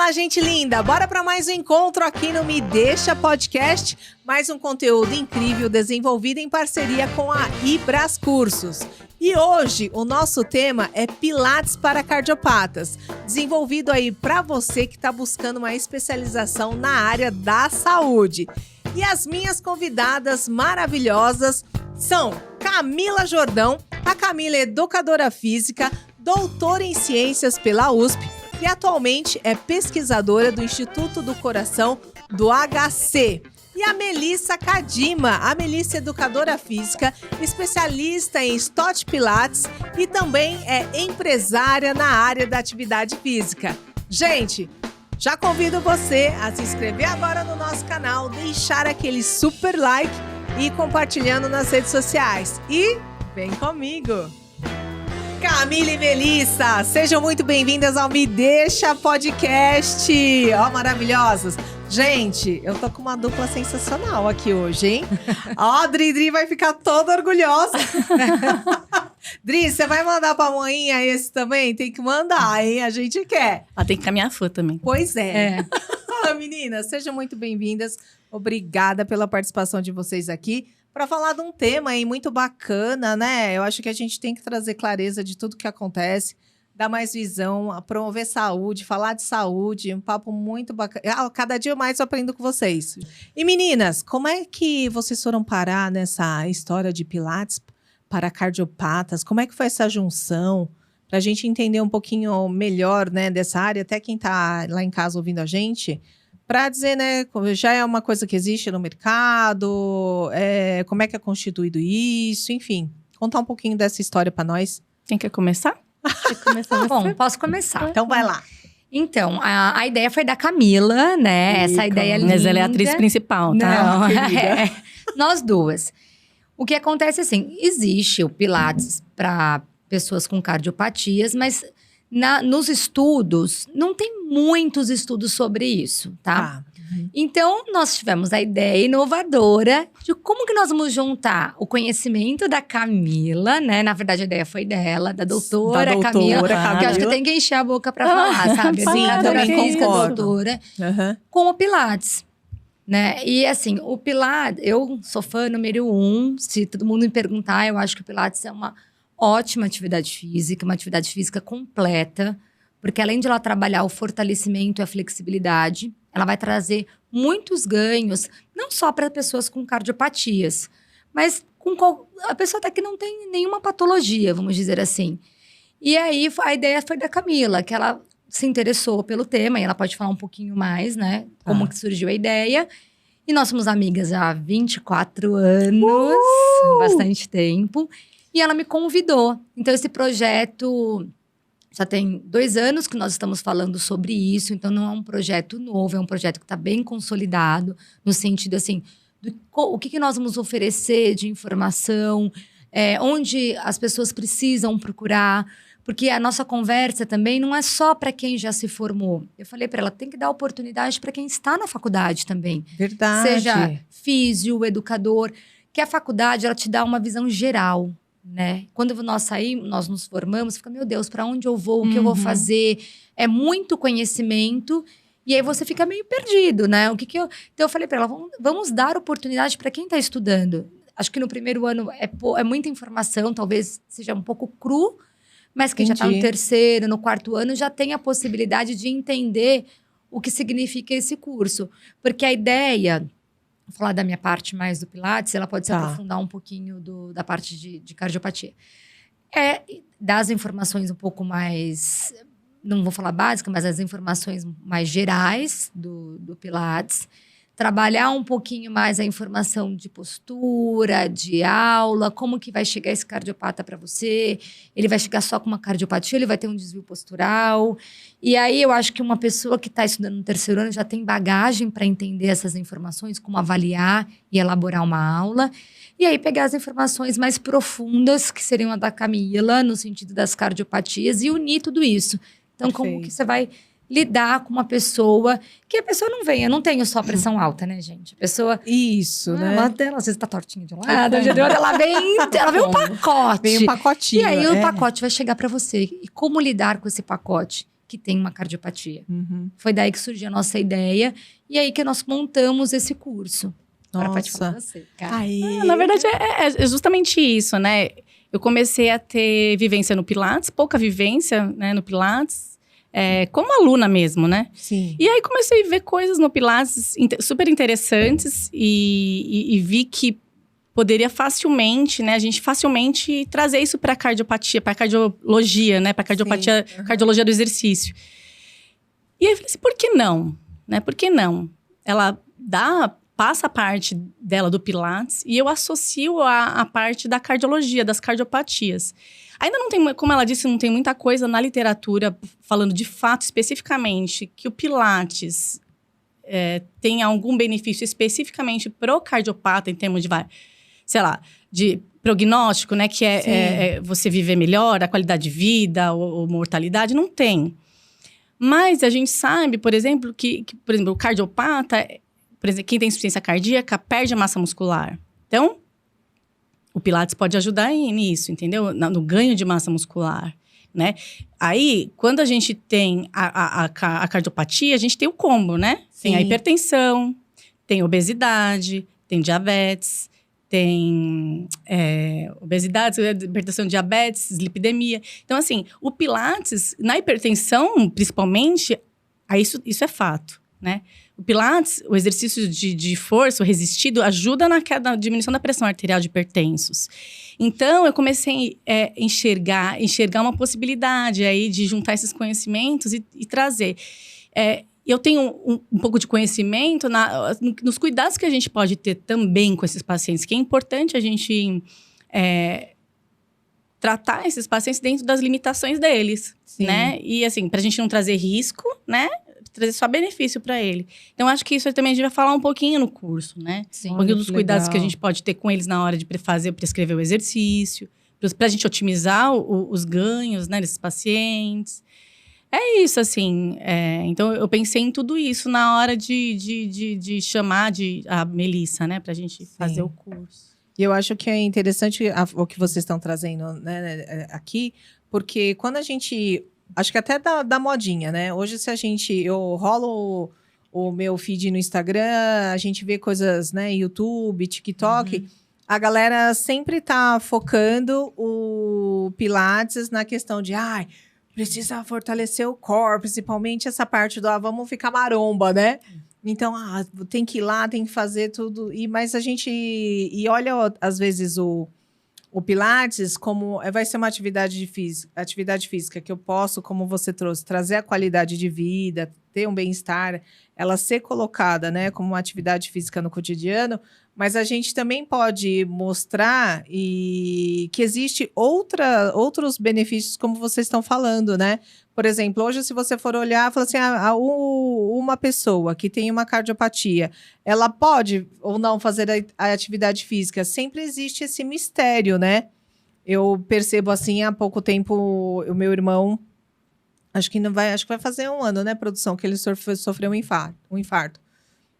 Fala, gente linda! Bora para mais um encontro aqui no Me Deixa Podcast. Mais um conteúdo incrível desenvolvido em parceria com a Ibras Cursos. E hoje o nosso tema é Pilates para cardiopatas, desenvolvido aí para você que está buscando uma especialização na área da saúde. E as minhas convidadas maravilhosas são Camila Jordão. A Camila é educadora física, doutora em ciências pela USP e atualmente é pesquisadora do Instituto do Coração do HC. E a Melissa Kadima, a Melissa é educadora física, especialista em Stott Pilates e também é empresária na área da atividade física. Gente, já convido você a se inscrever agora no nosso canal, deixar aquele super like e compartilhando nas redes sociais. E vem comigo! Camila e Melissa, sejam muito bem-vindas ao Me Deixa Podcast. Ó, maravilhosas. Gente, eu tô com uma dupla sensacional aqui hoje, hein? Ó, Dri vai ficar toda orgulhosa. Dri, você vai mandar pra moinha esse também? Tem que mandar, hein? A gente quer. Ela tem que caminhar fã também. Pois é. Fala, meninas, sejam muito bem-vindas. Obrigada pela participação de vocês aqui. Para falar de um tema aí muito bacana, né? Eu acho que a gente tem que trazer clareza de tudo que acontece, dar mais visão, promover saúde, falar de saúde, um papo muito bacana. Cada dia mais eu aprendo com vocês. E meninas, como é que vocês foram parar nessa história de Pilates para cardiopatas? Como é que foi essa junção? Para a gente entender um pouquinho melhor, né, dessa área, até quem está lá em casa ouvindo a gente, para dizer, né, já é uma coisa que existe no mercado, como é que é constituído isso, enfim. Contar um pouquinho dessa história para nós. Quem quer começar? Bom, posso começar. Então vai lá. Então, a ideia foi da Camila, né? Essa ideia linda. Mas ela é a atriz principal, tá? Não, nós duas. O que acontece assim, existe o Pilates para pessoas com cardiopatias, mas nos estudos, não tem muitos estudos sobre isso, tá? Então, nós tivemos a ideia inovadora de como que nós vamos juntar o conhecimento da Camila, né? Na verdade, a ideia foi dela, da doutora Camila. Que eu acho que tem que encher a boca pra falar, sabe? Sim, também concordo. Doutora, com o Pilates, né? E assim, o Pilates, eu sou fã número 1. Se todo mundo me perguntar, eu acho que o Pilates é uma ótima atividade física, uma atividade física completa, porque além de ela trabalhar o fortalecimento e a flexibilidade, ela vai trazer muitos ganhos, não só para pessoas com cardiopatias, mas a pessoa até que não tem nenhuma patologia, vamos dizer assim. E aí, a ideia foi da Camila, que ela se interessou pelo tema, e ela pode falar um pouquinho mais, né? Como que surgiu a ideia. E nós somos amigas há 24 anos, bastante tempo. E ela me convidou. Então, esse projeto já tem 2 anos que nós estamos falando sobre isso. Então, não é um projeto novo, é um projeto que está bem consolidado. No sentido, assim, o que nós vamos oferecer de informação, onde as pessoas precisam procurar. Porque a nossa conversa também não é só para quem já se formou. Eu falei para ela, tem que dar oportunidade para quem está na faculdade também. Verdade. Seja físio, educador. Que a faculdade, ela te dá uma visão geral. Né? Quando nós nos formamos, fica, meu Deus, para onde eu vou? O que eu vou fazer? É muito conhecimento e aí você fica meio perdido, né? Então eu falei para ela, vamos dar oportunidade para quem está estudando. Acho que no primeiro ano é muita informação, talvez seja um pouco cru, mas quem já está no 3º, no 4º ano já tem a possibilidade de entender o que significa esse curso. Porque a ideia, vou falar da minha parte mais do Pilates, ela pode se aprofundar um pouquinho da parte de cardiopatia. Dar as informações um pouco mais, não vou falar básicas, mas as informações mais gerais do Pilates. Trabalhar um pouquinho mais a informação de postura, de aula, como que vai chegar esse cardiopata para você. Ele vai chegar só com uma cardiopatia, ele vai ter um desvio postural. E aí eu acho que uma pessoa que está estudando no 3º ano já tem bagagem para entender essas informações, como avaliar e elaborar uma aula. E aí pegar as informações mais profundas, que seriam a da Camila, no sentido das cardiopatias, e unir tudo isso. Então, como que você vai lidar com uma pessoa, que a pessoa não venha, não tenho só pressão alta, né, gente? A pessoa... Isso, né? Ela às vezes tá tortinha de um lado, ela vem um pacote. Vem um pacotinho. E aí o pacote vai chegar para você. E como lidar com esse pacote? que tem uma cardiopatia. Uhum. Foi daí que surgiu a nossa ideia e aí que nós montamos esse curso. Agora pode falar Nossa. você, cara. Aí. Na verdade, é justamente isso, né? Eu comecei a ter vivência no Pilates, pouca vivência, né, no Pilates, como aluna mesmo, né? Sim. E aí comecei a ver coisas no Pilates super interessantes e vi que poderia facilmente, né, a gente facilmente trazer isso para cardiopatia, para cardiologia, né, para cardiopatia, Sim. Uhum. cardiologia do exercício. E aí eu falei assim, por que não? Né? Por que não? Ela passa a parte dela do Pilates e eu associo a parte da cardiologia, das cardiopatias. Ainda não tem, como ela disse, não tem muita coisa na literatura falando de fato, especificamente, que o Pilates tem algum benefício especificamente pro cardiopata em termos de, sei lá, de prognóstico, né? Que é você viver melhor, a qualidade de vida, ou mortalidade, não tem. Mas a gente sabe, por exemplo, que por exemplo, o cardiopata, por exemplo, quem tem insuficiência cardíaca, perde a massa muscular. Então, o Pilates pode ajudar nisso, entendeu? No ganho de massa muscular, né? Aí, quando a gente tem a cardiopatia, a gente tem o combo, né? Sim. Tem a hipertensão, tem obesidade, tem diabetes, tem obesidade, hipertensão, diabetes, dislipidemia. Então, assim, o Pilates, na hipertensão, principalmente, isso é fato, né? O Pilates, o exercício de força, o resistido, ajuda na diminuição da pressão arterial de hipertensos. Então, eu comecei a enxergar uma possibilidade aí de juntar esses conhecimentos e trazer. Eu tenho um pouco de conhecimento nos cuidados que a gente pode ter também com esses pacientes, que é importante a gente tratar esses pacientes dentro das limitações deles, Sim. né? E assim, pra gente não trazer risco, né? Trazer só benefício para ele. Então, acho que isso também a gente vai falar um pouquinho no curso, né? Sim. Um pouquinho Olha, dos que cuidados legal. que a gente pode ter com eles na hora de prescrever o exercício, pra gente otimizar os ganhos, né, desses pacientes. É isso, assim. Então, eu pensei em tudo isso na hora de chamar a Melissa, né? Pra gente fazer o curso. E eu acho que é interessante o que vocês estão trazendo, né, aqui, porque quando a gente... Acho que até da modinha, né? Hoje, eu rolo o meu feed no Instagram, a gente vê coisas, né? YouTube, TikTok. A galera sempre tá focando o Pilates na questão de... precisa fortalecer o core, principalmente essa parte do vamos ficar maromba, né? Então, tem que ir lá, tem que fazer tudo. Mas a gente... E olha, às vezes, o Pilates como vai ser uma atividade física que eu posso, como você trouxe, trazer a qualidade de vida, ter um bem-estar, ela ser colocada, né, como uma atividade física no cotidiano, mas a gente também pode mostrar que existe outros benefícios, como vocês estão falando, né? Por exemplo, hoje, se você for olhar, fala assim, uma pessoa que tem uma cardiopatia, ela pode ou não fazer a atividade física? Sempre existe esse mistério, né? Eu percebo assim, há pouco tempo, o meu irmão, acho que vai fazer 1 ano, né, produção, que ele sofreu um infarto.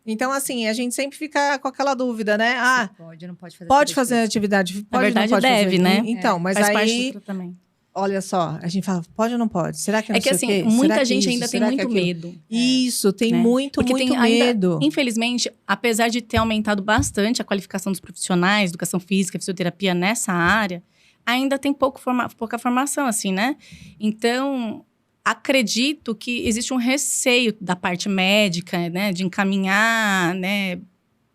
Então, assim, a gente sempre fica com aquela dúvida, né? Pode, não pode fazer. Pode fazer atividade, Na verdade, não pode deve, fazer. né? Então, mas Faz parte aí... do tratamento. Olha só, a gente fala, pode ou não pode? Será que não É que sei assim, o quê? muita Será que gente isso? ainda tem Será que muito aquilo? medo. Isso, tem né? muito Porque medo. Ainda, infelizmente, apesar de ter aumentado bastante a qualificação dos profissionais, educação física, fisioterapia nessa área, ainda tem pouca formação, assim, né? Então, acredito que existe um receio da parte médica, né? De encaminhar, né?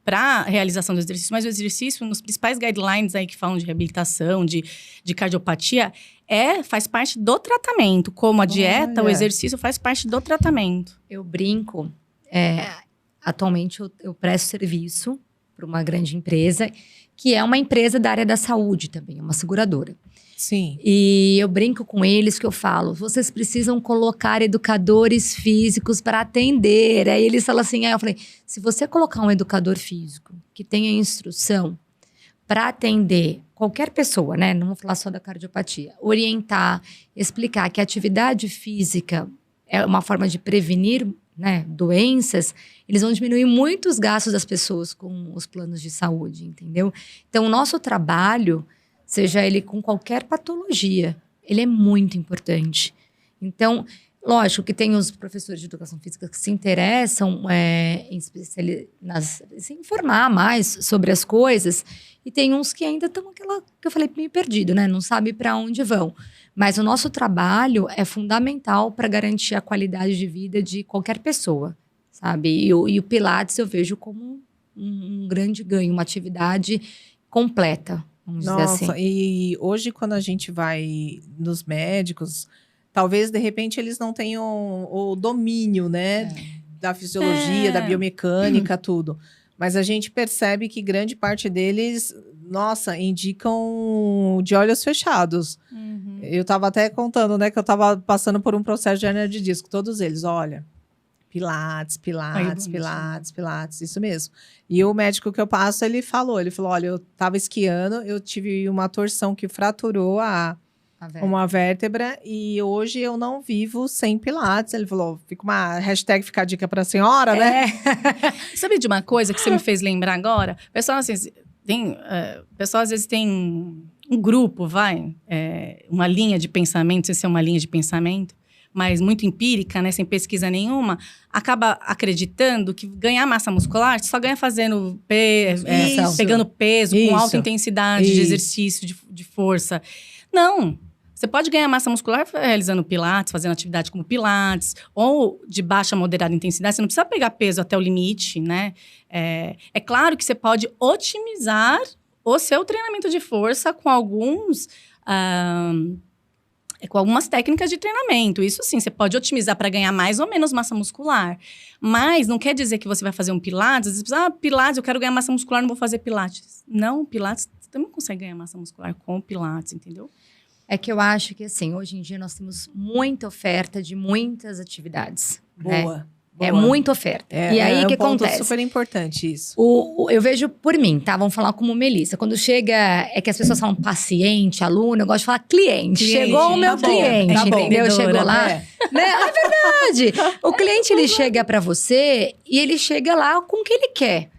Para a realização do exercício, mas o exercício, nos principais guidelines aí que falam de reabilitação, de cardiopatia, faz parte do tratamento. Como a dieta, o exercício faz parte do tratamento. Eu brinco, atualmente eu presto serviço para uma grande empresa, que é uma empresa da área da saúde também, uma seguradora. Sim. E eu brinco com eles que eu falo, vocês precisam colocar educadores físicos para atender. Aí eles falam assim, eu falei, se você colocar um educador físico que tenha instrução para atender qualquer pessoa, né? Não vou falar só da cardiopatia, orientar, explicar que a atividade física é uma forma de prevenir, né, doenças, eles vão diminuir muito os gastos das pessoas com os planos de saúde, entendeu? Então, o nosso trabalho, seja ele com qualquer patologia, ele é muito importante. Então, Lógico que tem os professores de educação física que se interessam em se informar mais sobre as coisas, e tem uns que ainda estão aquela que eu falei meio perdido, né? Não sabe para onde vão. Mas o nosso trabalho é fundamental para garantir a qualidade de vida de qualquer pessoa, sabe? E o Pilates eu vejo como um grande ganho, uma atividade completa, vamos dizer assim. Nossa, e hoje quando a gente vai nos médicos, talvez de repente eles não tenham o domínio, né, da fisiologia, da biomecânica, tudo. Mas a gente percebe que grande parte deles, nossa, indicam de olhos fechados. Eu tava até contando, né, que eu tava passando por um processo de hernia de disco. Todos eles, olha, Pilates, isso mesmo. E o médico que eu passo, ele falou, olha, eu tava esquiando, eu tive uma torção que fraturou uma vértebra e hoje eu não vivo sem Pilates. Ele falou, fica uma hashtag, fica a dica pra senhora, né? Sabe de uma coisa que você me fez lembrar agora? Pessoal, assim, pessoal às vezes tem um grupo, uma linha de pensamento, não sei se é uma linha de pensamento, mas muito empírica, né, sem pesquisa nenhuma, acaba acreditando que ganhar massa muscular só ganha fazendo pegando peso, com alta intensidade de exercício, de força. Não! Você pode ganhar massa muscular realizando pilates, fazendo atividade como pilates, ou de baixa a moderada intensidade. Você não precisa pegar peso até o limite, né? É claro que você pode otimizar o seu treinamento de força com algumas técnicas de treinamento. Isso sim, você pode otimizar para ganhar mais ou menos massa muscular. Mas não quer dizer que você vai fazer um pilates. Às vezes, pilates, eu quero ganhar massa muscular, não vou fazer pilates. Não, pilates, você também consegue ganhar massa muscular com pilates, entendeu? É que eu acho que, assim, hoje em dia nós temos muita oferta de muitas atividades. Boa. Né? É muita oferta. E aí, o que acontece? É super importante isso. Eu vejo por mim, tá? Vamos falar como Melissa. Quando chega, é que as pessoas falam paciente, aluno, eu gosto de falar cliente. Chegou o meu cliente, entendeu? Chegou lá. Né? É verdade. O cliente, ele chega pra você e ele chega lá com o que ele quer.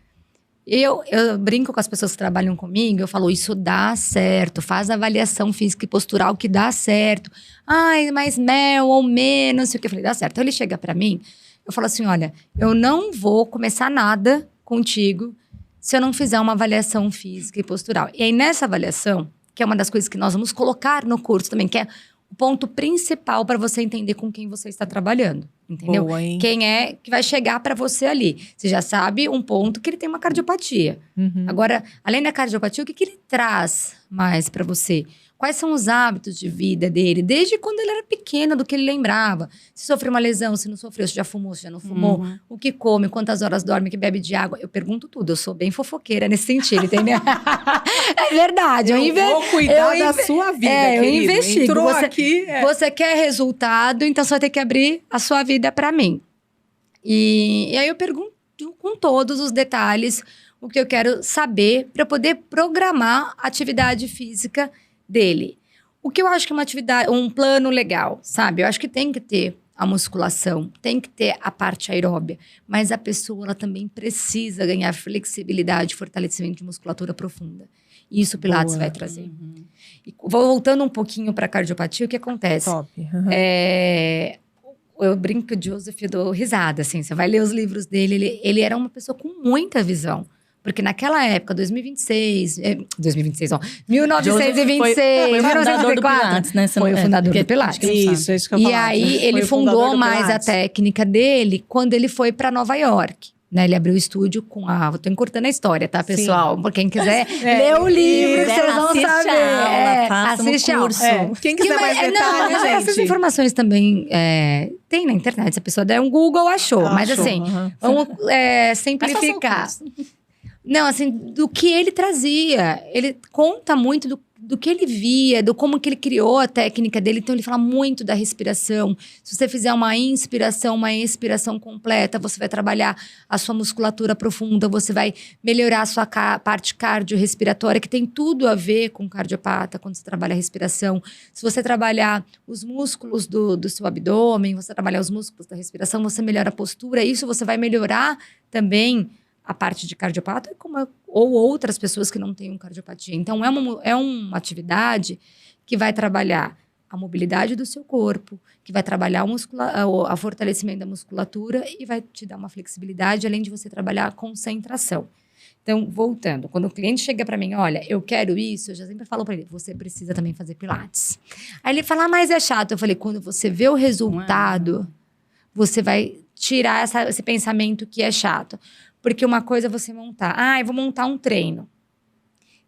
Eu brinco com as pessoas que trabalham comigo, eu falo, isso dá certo, faz avaliação física e postural que dá certo. Ai, mais mel ou menos, sei o que. Eu falei, dá certo. Então ele chega pra mim, eu falo assim, olha, eu não vou começar nada contigo se eu não fizer uma avaliação física e postural. E aí nessa avaliação, que é uma das coisas que nós vamos colocar no curso também, que é o ponto principal para você entender com quem você está trabalhando, entendeu? Boa, hein? Quem é que vai chegar para você ali. Você já sabe um ponto que ele tem uma cardiopatia. Agora, além da cardiopatia, o que ele traz mais para você? Quais são os hábitos de vida dele, desde quando ele era pequeno, do que ele lembrava. Se sofreu uma lesão, se não sofreu, se já fumou, se já não fumou. O que come, quantas horas dorme, que bebe de água. Eu pergunto tudo, eu sou bem fofoqueira nesse sentido, entendeu? É verdade. Eu vou cuidar da sua vida, eu querido. investigo. Entrou aqui... Você quer resultado, então você vai ter que abrir a sua vida para mim. E aí eu pergunto com todos os detalhes o que eu quero saber para poder programar a atividade física dele. O que eu acho que é uma atividade, um plano legal, sabe? Eu acho que tem que ter a musculação, tem que ter a parte aeróbia, mas a pessoa ela também precisa ganhar flexibilidade e fortalecimento de musculatura profunda. E isso o Pilates vai trazer. E voltando um pouquinho para a cardiopatia, o que acontece? Top. Eu brinco de Joseph, eu dou risada, assim. Você vai ler os livros dele, ele era uma pessoa com muita visão. Porque naquela época, 1926, ó. 1926, foi o fundador do Pilates, né? Foi o fundador do Pilates. Isso que eu E falava. aí, ele fundou mais a técnica dele quando ele foi para Nova York. Né? Ele abriu o estúdio com a... Tô encurtando a história, tá, pessoal? Por quem quiser ler o livro, vocês vão saber. Assiste a aula. Quem quiser mais detalhes, gente. Essas informações também tem na internet. Se a pessoa der um Google, achou. Mas assim, vamos simplificar. Não, assim, do que ele trazia. Ele conta muito do que ele via, do como que ele criou a técnica dele. Então, ele fala muito da respiração. Se você fizer uma inspiração, uma expiração completa, você vai trabalhar a sua musculatura profunda, você vai melhorar a sua parte cardiorrespiratória, que tem tudo a ver com cardiopata, quando você trabalha a respiração. Se você trabalhar os músculos do seu abdômen, você trabalhar os músculos da respiração, você melhora a postura. Isso você vai melhorar também a parte de cardiopata ou outras pessoas que não têm cardiopatia. Então, é uma atividade que vai trabalhar a mobilidade do seu corpo, que vai trabalhar o fortalecimento da musculatura e vai te dar uma flexibilidade, além de você trabalhar a concentração. Então, voltando, quando o cliente chega para mim, olha, eu quero isso, eu já sempre falo para ele, você precisa também fazer pilates. Aí ele fala, mas é chato. Eu falei, quando você vê o resultado, você vai tirar esse pensamento que é chato. Porque uma coisa é você montar, eu vou montar um treino.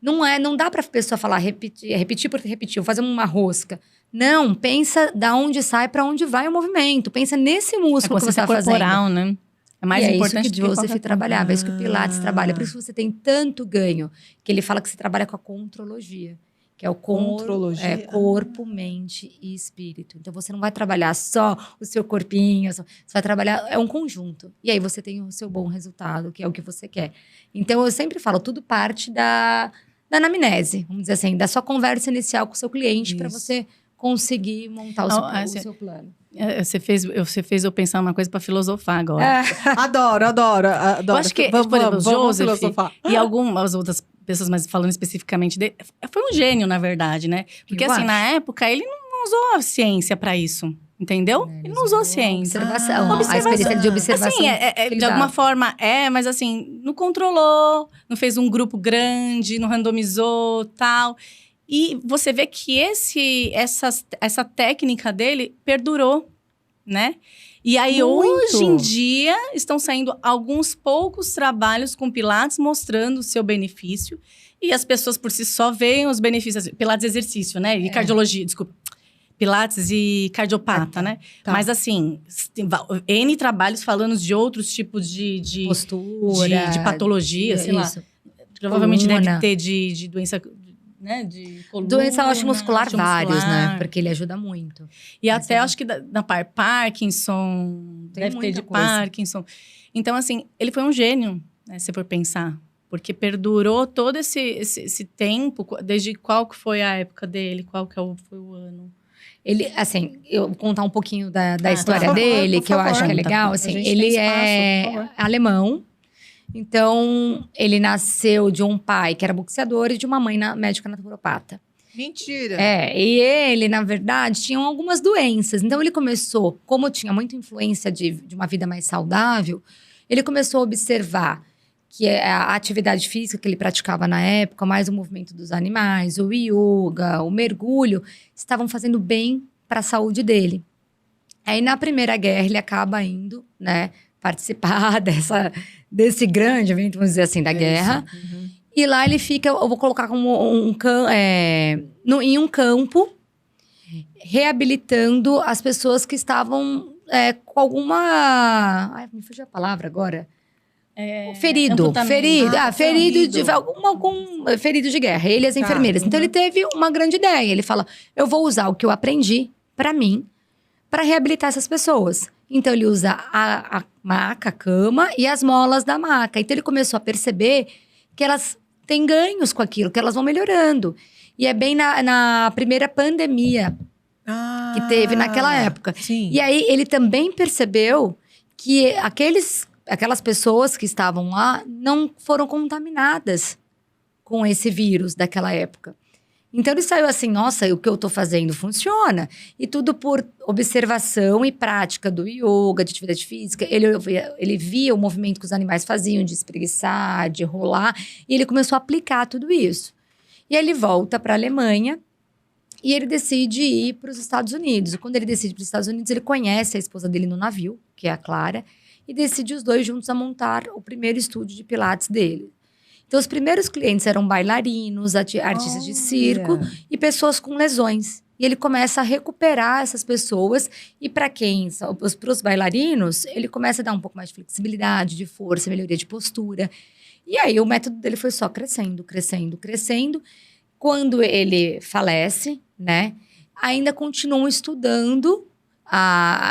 Não dá para a pessoa falar, repetir porque repetiu, fazer uma rosca. Não, pensa da onde sai para onde vai o movimento. Pensa nesse músculo que você está fazendo. Corporal, né? É mais importante isso que você trabalhar, é isso que o Pilates trabalha. Por isso que você tem tanto ganho. Que ele fala que você trabalha com a contrologia. Que é o corpo, mente e espírito. Então, você não vai trabalhar só o seu corpinho. Você vai trabalhar... É um conjunto. E aí, você tem o seu bom resultado, que é o que você quer. Então, eu sempre falo, tudo parte da anamnese. Vamos dizer assim, da sua conversa inicial com o seu cliente para você conseguir montar o seu plano. Você fez eu pensar uma coisa para filosofar agora. Adoro. Eu acho que, por exemplo, o Joseph e algumas outras pessoas, mas falando especificamente dele, foi um gênio, na verdade, né? Porque, assim, na época, ele não usou a ciência para isso. Entendeu? Ele não usou ciência. Observação. A experiência de observação. Assim, de alguma forma mas assim, não controlou, não fez um grupo grande, não randomizou, tal. E você vê que essa técnica dele perdurou, né? E aí, hoje em dia, estão saindo alguns poucos trabalhos com Pilates mostrando o seu benefício. E as pessoas, por si só, veem os benefícios. Pilates exercício, né? E cardiologia, desculpa. Pilates e cardiopata, né? Tá. Mas, assim, tem N trabalhos falando de outros tipos de postura, de patologia, sei lá. Provavelmente deve ter de doença... Né, de coluna, doença muscular, vários, né? Porque ele ajuda muito. E até acho que na Parkinson, deve ter de coisa. Parkinson. Então, assim, ele foi um gênio, né, se for pensar. Porque perdurou todo esse tempo, desde qual que foi a época dele, qual que foi o ano. Ele, assim, eu vou contar um pouquinho da história dele, que eu acho que é legal. Assim, ele é alemão. Então, ele nasceu de um pai que era boxeador e de uma mãe médica naturopata. Mentira! E ele, na verdade, tinha algumas doenças. Então, ele começou, como tinha muita influência de uma vida mais saudável, ele começou a observar que a atividade física que ele praticava na época, mais o movimento dos animais, o yoga, o mergulho, estavam fazendo bem para a saúde dele. Aí, na Primeira Guerra, ele acaba indo, né, participar desse grande evento, vamos dizer assim, da guerra. Uhum. E lá ele fica, eu vou colocar como em um campo, reabilitando as pessoas que estavam com alguma... Ai, me fugiu a palavra agora. Ferido de guerra. Ele e as enfermeiras. Então, ele teve uma grande ideia. Ele fala, eu vou usar o que eu aprendi para mim, para reabilitar essas pessoas. Então, ele usa a maca, a cama e as molas da maca. Então, ele começou a perceber que elas têm ganhos com aquilo, que elas vão melhorando. E é bem na primeira pandemia que teve naquela época. Sim. E aí, ele também percebeu que aquelas pessoas que estavam lá não foram contaminadas com esse vírus daquela época. Então, ele saiu assim, nossa, o que eu estou fazendo funciona. E tudo por observação e prática do yoga, de atividade física. Ele via o movimento que os animais faziam, de espreguiçar, de rolar. E ele começou a aplicar tudo isso. E aí ele volta para a Alemanha e ele decide ir para os Estados Unidos. E quando ele decide para os Estados Unidos, ele conhece a esposa dele no navio, que é a Clara. E decide os dois juntos a montar o primeiro estúdio de Pilates dele. Então, os primeiros clientes eram bailarinos, artistas de circo e pessoas com lesões. E ele começa a recuperar essas pessoas. E para os bailarinos, ele começa a dar um pouco mais de flexibilidade, de força, melhoria de postura. E aí, o método dele foi só crescendo. Quando ele falece, né, ainda continuam estudando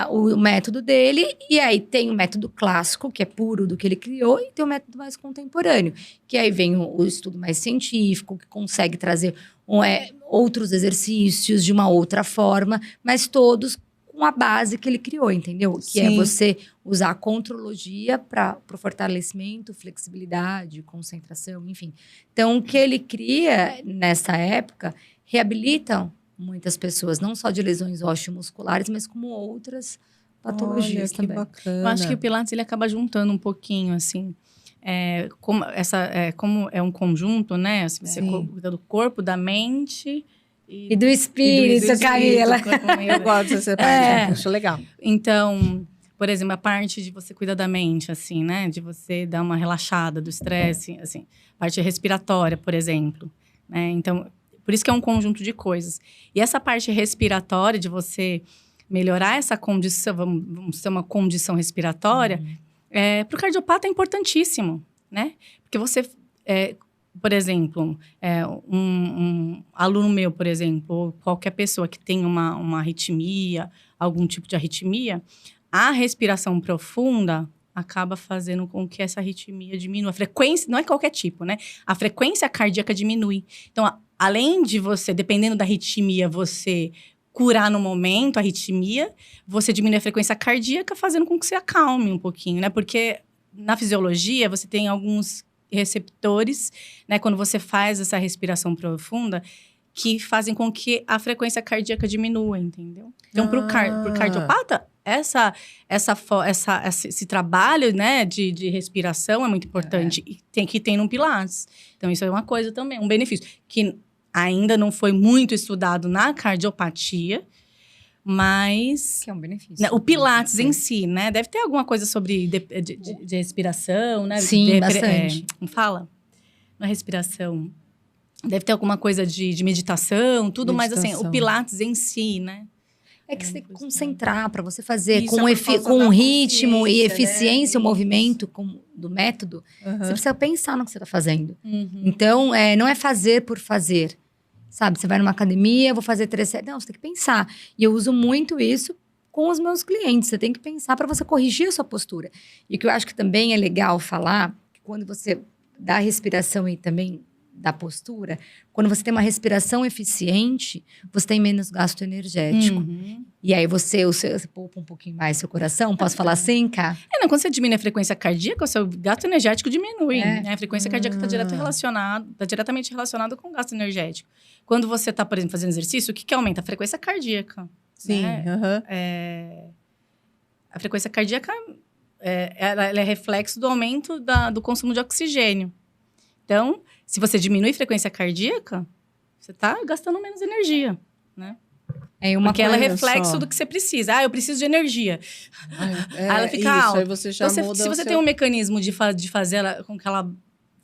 o método dele, e aí tem o método clássico, que é puro do que ele criou, e tem o método mais contemporâneo, que aí vem o estudo mais científico, que consegue trazer outros exercícios de uma outra forma, mas todos com a base que ele criou, entendeu? Que é você usar a contrologia para o fortalecimento, flexibilidade, concentração, enfim. Então, o que ele cria nessa época reabilitam muitas pessoas, não só de lesões osteomusculares, mas como outras patologias que também. bacana. Eu acho que o Pilates, ele acaba juntando um pouquinho, assim. Como é um conjunto, né? Assim, você cuida do corpo, da mente... E do espírito, Camila. Eu gosto dessa parte, acho legal. Então, por exemplo, a parte de você cuidar da mente, assim, né? De você dar uma relaxada do estresse, assim. Parte respiratória, por exemplo. Né? Então, por isso que é um conjunto de coisas. E essa parte respiratória, de você melhorar essa condição, vamos ter uma condição respiratória, para o cardiopata é importantíssimo, né? Porque você... por exemplo, um aluno meu, por exemplo, ou qualquer pessoa que tem uma arritmia, algum tipo de arritmia, a respiração profunda acaba fazendo com que essa arritmia diminua. A frequência, não é qualquer tipo, né? A frequência cardíaca diminui. Então, além de você, dependendo da arritmia, você curar no momento a arritmia, você diminui a frequência cardíaca, fazendo com que você acalme um pouquinho, né? Porque na fisiologia, você tem alguns receptores, né, quando você faz essa respiração profunda, que fazem com que a frequência cardíaca diminua, entendeu? Então, pro cardiopata, esse trabalho, né, de respiração é muito importante. E tem no Pilates. Então, isso é uma coisa também, um benefício. Que ainda não foi muito estudado na cardiopatia, mas... Que é um benefício. Né, o Pilates em si, né? Deve ter alguma coisa sobre de respiração, né? Sim, bastante. Como fala? Na respiração. Deve ter alguma coisa de meditação, tudo. Mas assim, o Pilates em si, né? É que você tem que concentrar para você fazer Isso com ritmo e consciência, eficiência, né? o movimento do método. Você precisa pensar no que você está fazendo. Uhum. Então, não é fazer por fazer. Sabe, você vai numa academia, vou fazer 3 séries. Não, você tem que pensar. E eu uso muito isso com os meus clientes. Você tem que pensar para você corrigir a sua postura. E o que eu acho que também é legal falar, que quando você dá a respiração e também da postura, quando você tem uma respiração eficiente, você tem menos gasto energético. Uhum. E aí você poupa um pouquinho mais seu coração. Posso falar assim, Cá? Não, quando você diminui a frequência cardíaca, o seu gasto energético diminui. É. Né? A frequência cardíaca está diretamente relacionada com o gasto energético. Quando você está, por exemplo, fazendo exercício, o que aumenta? A frequência cardíaca. Sim, Né? A frequência cardíaca ela é reflexo do aumento do consumo de oxigênio. Então, se você diminui a frequência cardíaca, você está gastando menos energia, né? Porque ela é reflexo do que você precisa. Eu preciso de energia. Aí ela fica alta. Aí você já então, muda se você tem um mecanismo de fazer ela com que ela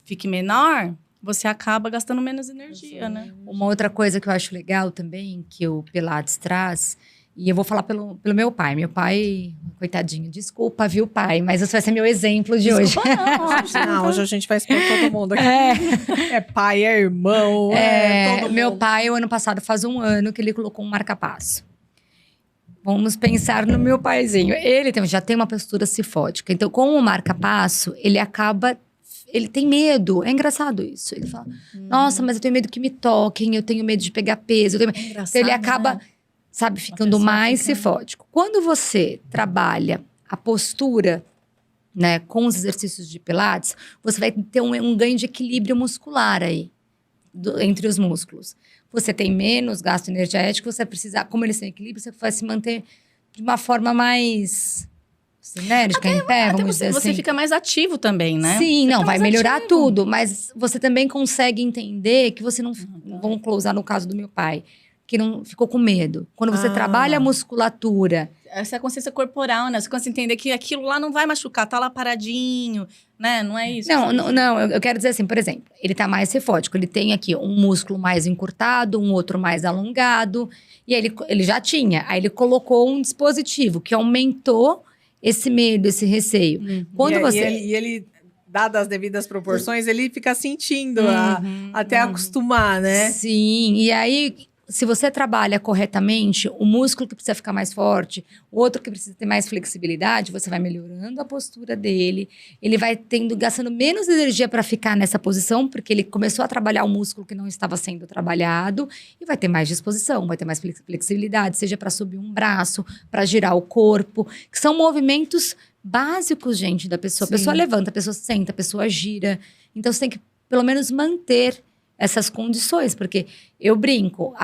fique menor, você acaba gastando menos energia, né? Uma outra coisa que eu acho legal também, que o Pilates traz, e eu vou falar pelo meu pai. Meu pai, coitadinho, desculpa, viu, pai? Mas esse vai ser meu exemplo de hoje. Não, hoje a gente vai expor todo mundo aqui. É pai, é irmão, todo mundo. Meu pai, o ano passado, faz 1 ano que ele colocou um marca-passo. Vamos pensar no meu paizinho. Ele já tem uma postura cifótica. Então, com o marca-passo, ele tem medo. É engraçado isso. Ele fala, nossa, mas eu tenho medo que me toquem, eu tenho medo de pegar peso. Então, ele acaba, sabe, ficando mais cifótico. Quando você trabalha a postura, né, com os exercícios de Pilates, você vai ter um ganho de equilíbrio muscular aí, entre os músculos. Você tem menos gasto energético, você precisa, como eles têm equilíbrio, você vai se manter de uma forma mais... sinérgica, em pé, vamos dizer assim. Você fica mais ativo também, né? Sim, Você vai melhorar tudo. Mas você também consegue entender que você não... Vamos closar no caso do meu pai. Que não ficou com medo. Quando você trabalha a musculatura... Essa é a consciência corporal, né? Você consegue entender que aquilo lá não vai machucar. Tá lá paradinho, né? Não é isso? Não. Eu quero dizer assim, por exemplo. Ele tá mais cefótico. Ele tem aqui um músculo mais encurtado, um outro mais alongado. E aí ele já tinha. Aí ele colocou um dispositivo que aumentou esse medo, esse receio. Quando ele, dadas as devidas proporções, ele fica sentindo até acostumar, né? Sim, e aí, se você trabalha corretamente, o músculo que precisa ficar mais forte, o outro que precisa ter mais flexibilidade, você vai melhorando a postura dele, ele vai gastando menos energia para ficar nessa posição, porque ele começou a trabalhar o músculo que não estava sendo trabalhado, e vai ter mais disposição, vai ter mais flexibilidade, seja para subir um braço, para girar o corpo, que são movimentos básicos, gente, da pessoa. A pessoa levanta, a pessoa senta, a pessoa gira. Então, você tem que, pelo menos, manter essas condições, porque eu brinco,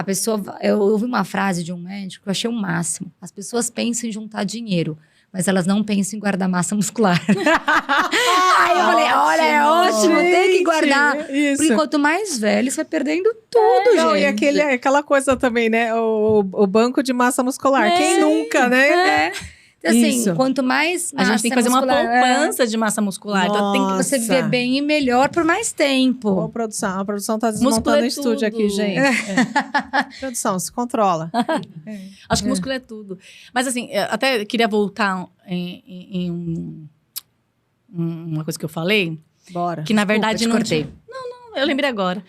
eu ouvi uma frase de um médico que eu achei o máximo. As pessoas pensam em juntar dinheiro, mas elas não pensam em guardar massa muscular. Aí eu falei, olha, é ótimo, tem que guardar. Isso. Porque quanto mais velho, você vai perdendo tudo, Não, gente. e aquela coisa também, né? O banco de massa muscular. Quem nunca, né? Então, assim, Isso. quanto mais A gente tem que fazer uma poupança de massa muscular. Então tem que Nossa. você viver bem e melhor por mais tempo. Ô, produção, a produção tá Músculo desmontando é o estúdio tudo. aqui, gente. Produção, se controla. Acho que músculo é tudo. Mas assim, eu até queria voltar em uma coisa que eu falei. Bora. Que na verdade Desculpa, te não cortei. Não, eu lembrei agora.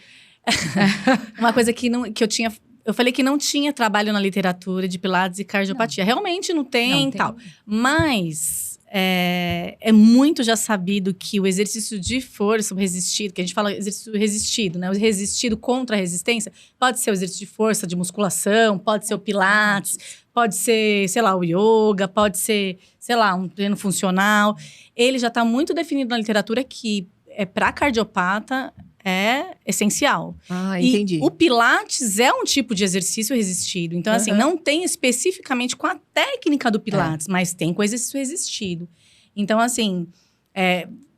Uma coisa que eu tinha. Eu falei que não tinha trabalho na literatura de Pilates e cardiopatia. Realmente não tem e tal. Mas é muito já sabido que o exercício de força, o resistido, que a gente fala exercício resistido, né? O resistido contra a resistência, pode ser o exercício de força, de musculação, pode ser o Pilates, pode ser, sei lá, o yoga, pode ser, sei lá, um treino funcional. Ele já está muito definido na literatura que para cardiopata é essencial. Ah, entendi. E o Pilates é um tipo de exercício resistido. Então, assim, não tem especificamente com a técnica do Pilates, mas tem com o exercício resistido. Então, assim,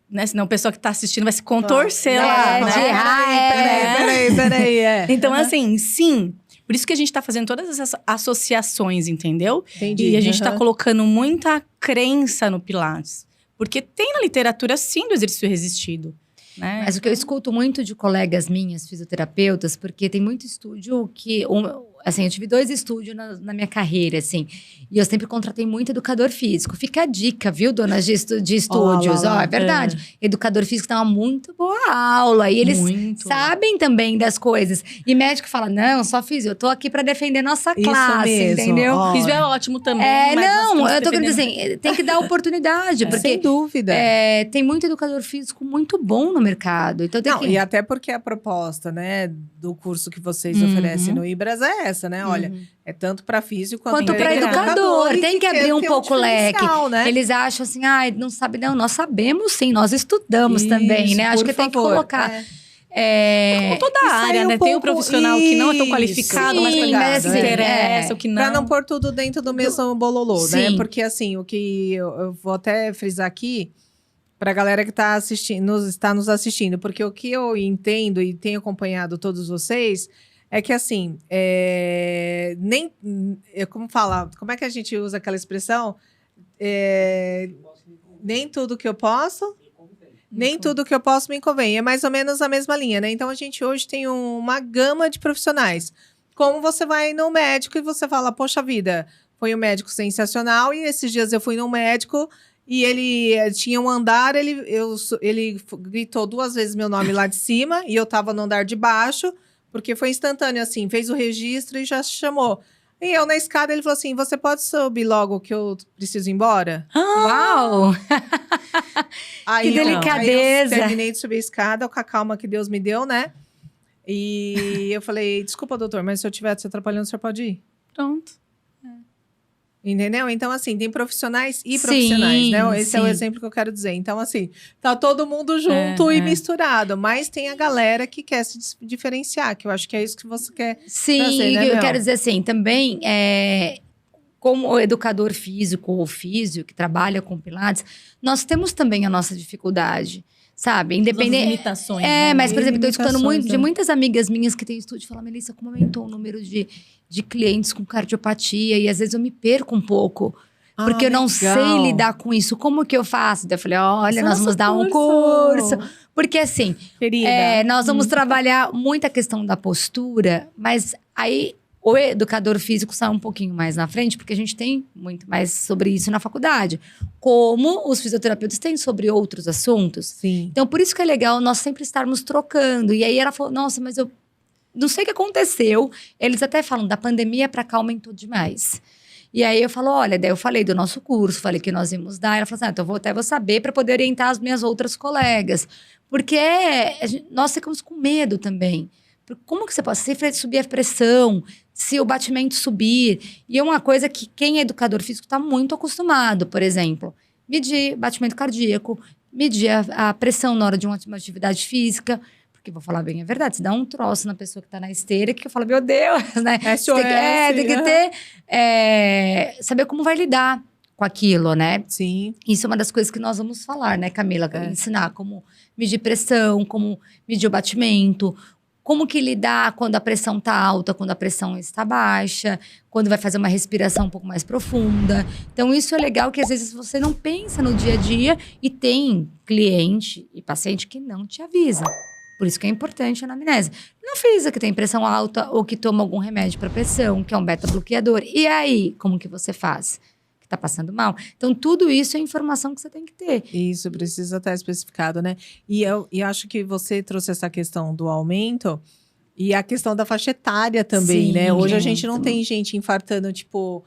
né, senão o pessoal que está assistindo vai se contorcer lá, né? Peraí. Então, assim, sim. Por isso que a gente está fazendo todas essas associações, entendeu? Entendi. E a gente está colocando muita crença no Pilates. Porque tem na literatura, sim, do exercício resistido. Né? Mas o que eu escuto muito de colegas minhas, fisioterapeutas, porque tem muito estúdio que... assim, eu tive 2 estúdios na minha carreira, assim. E eu sempre contratei muito educador físico. Fica a dica, viu, donas de estúdios? É verdade. Educador físico dá uma muito boa aula. E eles sabem também das coisas. E médico fala, não, só físio. Eu tô aqui pra defender nossa classe, mesmo, entendeu? Físio é ótimo também. Mas não, eu tô querendo dizer assim, tem que dar oportunidade. Porque sem dúvida. tem muito educador físico muito bom no mercado. Então tem que... E até porque a proposta, né, do curso que vocês oferecem no Ibras é essa, né? Olha, é tanto para físico quanto para educador. Tem que abrir um pouco o leque. Né? Eles acham assim, não sabe não. Nós sabemos sim, nós estudamos também, né? Acho que tem que colocar. Como toda área, né? Tem o profissional que não é tão qualificado, mas qualificado, se interessa, o que não. Para não pôr tudo dentro do mesmo bololô, né? Porque assim, o que eu vou até frisar aqui, para a galera que está nos assistindo, porque o que eu entendo e tenho acompanhado todos vocês é que assim, como é que a gente usa aquela expressão? Nem tudo que eu posso, nem tudo que eu posso me convém. É mais ou menos a mesma linha, né? Então a gente hoje tem uma gama de profissionais. Como você vai no médico e você fala, poxa vida, foi um médico sensacional e esses dias eu fui num médico e ele tinha um andar, ele gritou 2 vezes meu nome lá de cima e eu tava no andar de baixo, porque foi instantâneo, assim, fez o registro e já chamou. E eu na escada, ele falou assim, você pode subir logo que eu preciso ir embora? Uau! Aí, que delicadeza! Aí eu terminei de subir a escada com a calma que Deus me deu, né? E eu falei, desculpa, doutor, mas se eu estiver te atrapalhando, o senhor pode ir? Pronto. Entendeu? Então, assim, tem profissionais e profissionais, né? Esse é o exemplo que eu quero dizer. Então, assim, tá todo mundo junto e misturado. Mas tem a galera que quer se diferenciar, que eu acho que é isso que você quer trazer, né, eu quero dizer assim, também, como educador físico ou físio que trabalha com Pilates, nós temos também a nossa dificuldade. Sabe? Independente. Limitações. Né? Mas, por exemplo, eu tô escutando muito de muitas amigas minhas que têm estúdio falam, Melissa, como aumentou o número de clientes com cardiopatia? E às vezes eu me perco um pouco. Porque eu não sei lidar com isso. Como que eu faço? Daí eu falei, olha, nós vamos dar um curso. Porque assim, nós vamos trabalhar muito a questão da postura, mas aí o educador físico sai um pouquinho mais na frente, porque a gente tem muito mais sobre isso na faculdade. Como os fisioterapeutas têm sobre outros assuntos. Sim. Então, por isso que é legal nós sempre estarmos trocando. E aí ela falou, nossa, mas eu não sei o que aconteceu. Eles até falam, da pandemia pra cá aumentou demais. E aí eu falo, olha, daí eu falei do nosso curso, falei que nós íamos dar. Ela falou assim, então eu vou saber para poder orientar as minhas outras colegas. Porque nós ficamos com medo também. Como que você pode subir a pressão, se o batimento subir? E é uma coisa que quem é educador físico está muito acostumado, por exemplo. Medir batimento cardíaco, medir a pressão na hora de uma atividade física. Porque, vou falar bem a verdade, se dá um troço na pessoa que tá na esteira, que eu falo, meu Deus, né? SOS, Tem que ter... saber como vai lidar com aquilo, né? Sim. Isso é uma das coisas que nós vamos falar, né, Camila? Ensinar como medir pressão, como medir o batimento, como que lidar quando a pressão tá alta, quando a pressão está baixa, quando vai fazer uma respiração um pouco mais profunda. Então, isso é legal, que às vezes você não pensa no dia a dia e tem cliente e paciente que não te avisa. Por isso que é importante a anamnese. Não avisa que tem pressão alta ou que toma algum remédio para pressão, que é um beta-bloqueador. E aí, como que você faz? Que tá passando mal? Então, tudo isso é informação que você tem que ter. Isso, precisa estar especificado, né? E eu acho que você trouxe essa questão do aumento e a questão da faixa etária também, Sim, né? Hoje a gente muito. não tem gente infartando, tipo...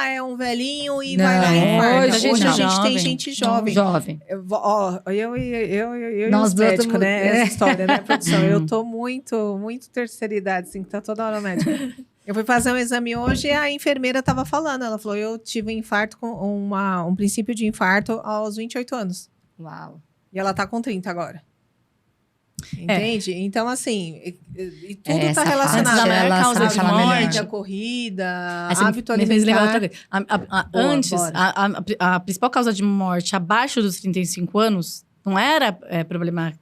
é um velhinho e Não, vai lá e infarta. hoje Hoje a não. gente tem Jovem. gente jovem. Jovem. Eu e Nós os duas médicos, estamos- né? Essa história, né, produção? Eu tô muito, muito terceira idade, assim, que tá toda hora médica. Eu fui fazer um exame hoje e a enfermeira tava falando. Ela falou, eu tive um infarto, um princípio de infarto aos 28 anos. Uau. E ela tá com 30 agora. Entende? Então, assim, e tudo Essa tá faixa, relacionado. Antes da maior ela causa sabe de falar melhor. morte. A corrida, Aí você hábito me fez lembrar alimentar. outra coisa. Boa, Antes, bora. a principal causa de morte abaixo dos 35 anos não era problema.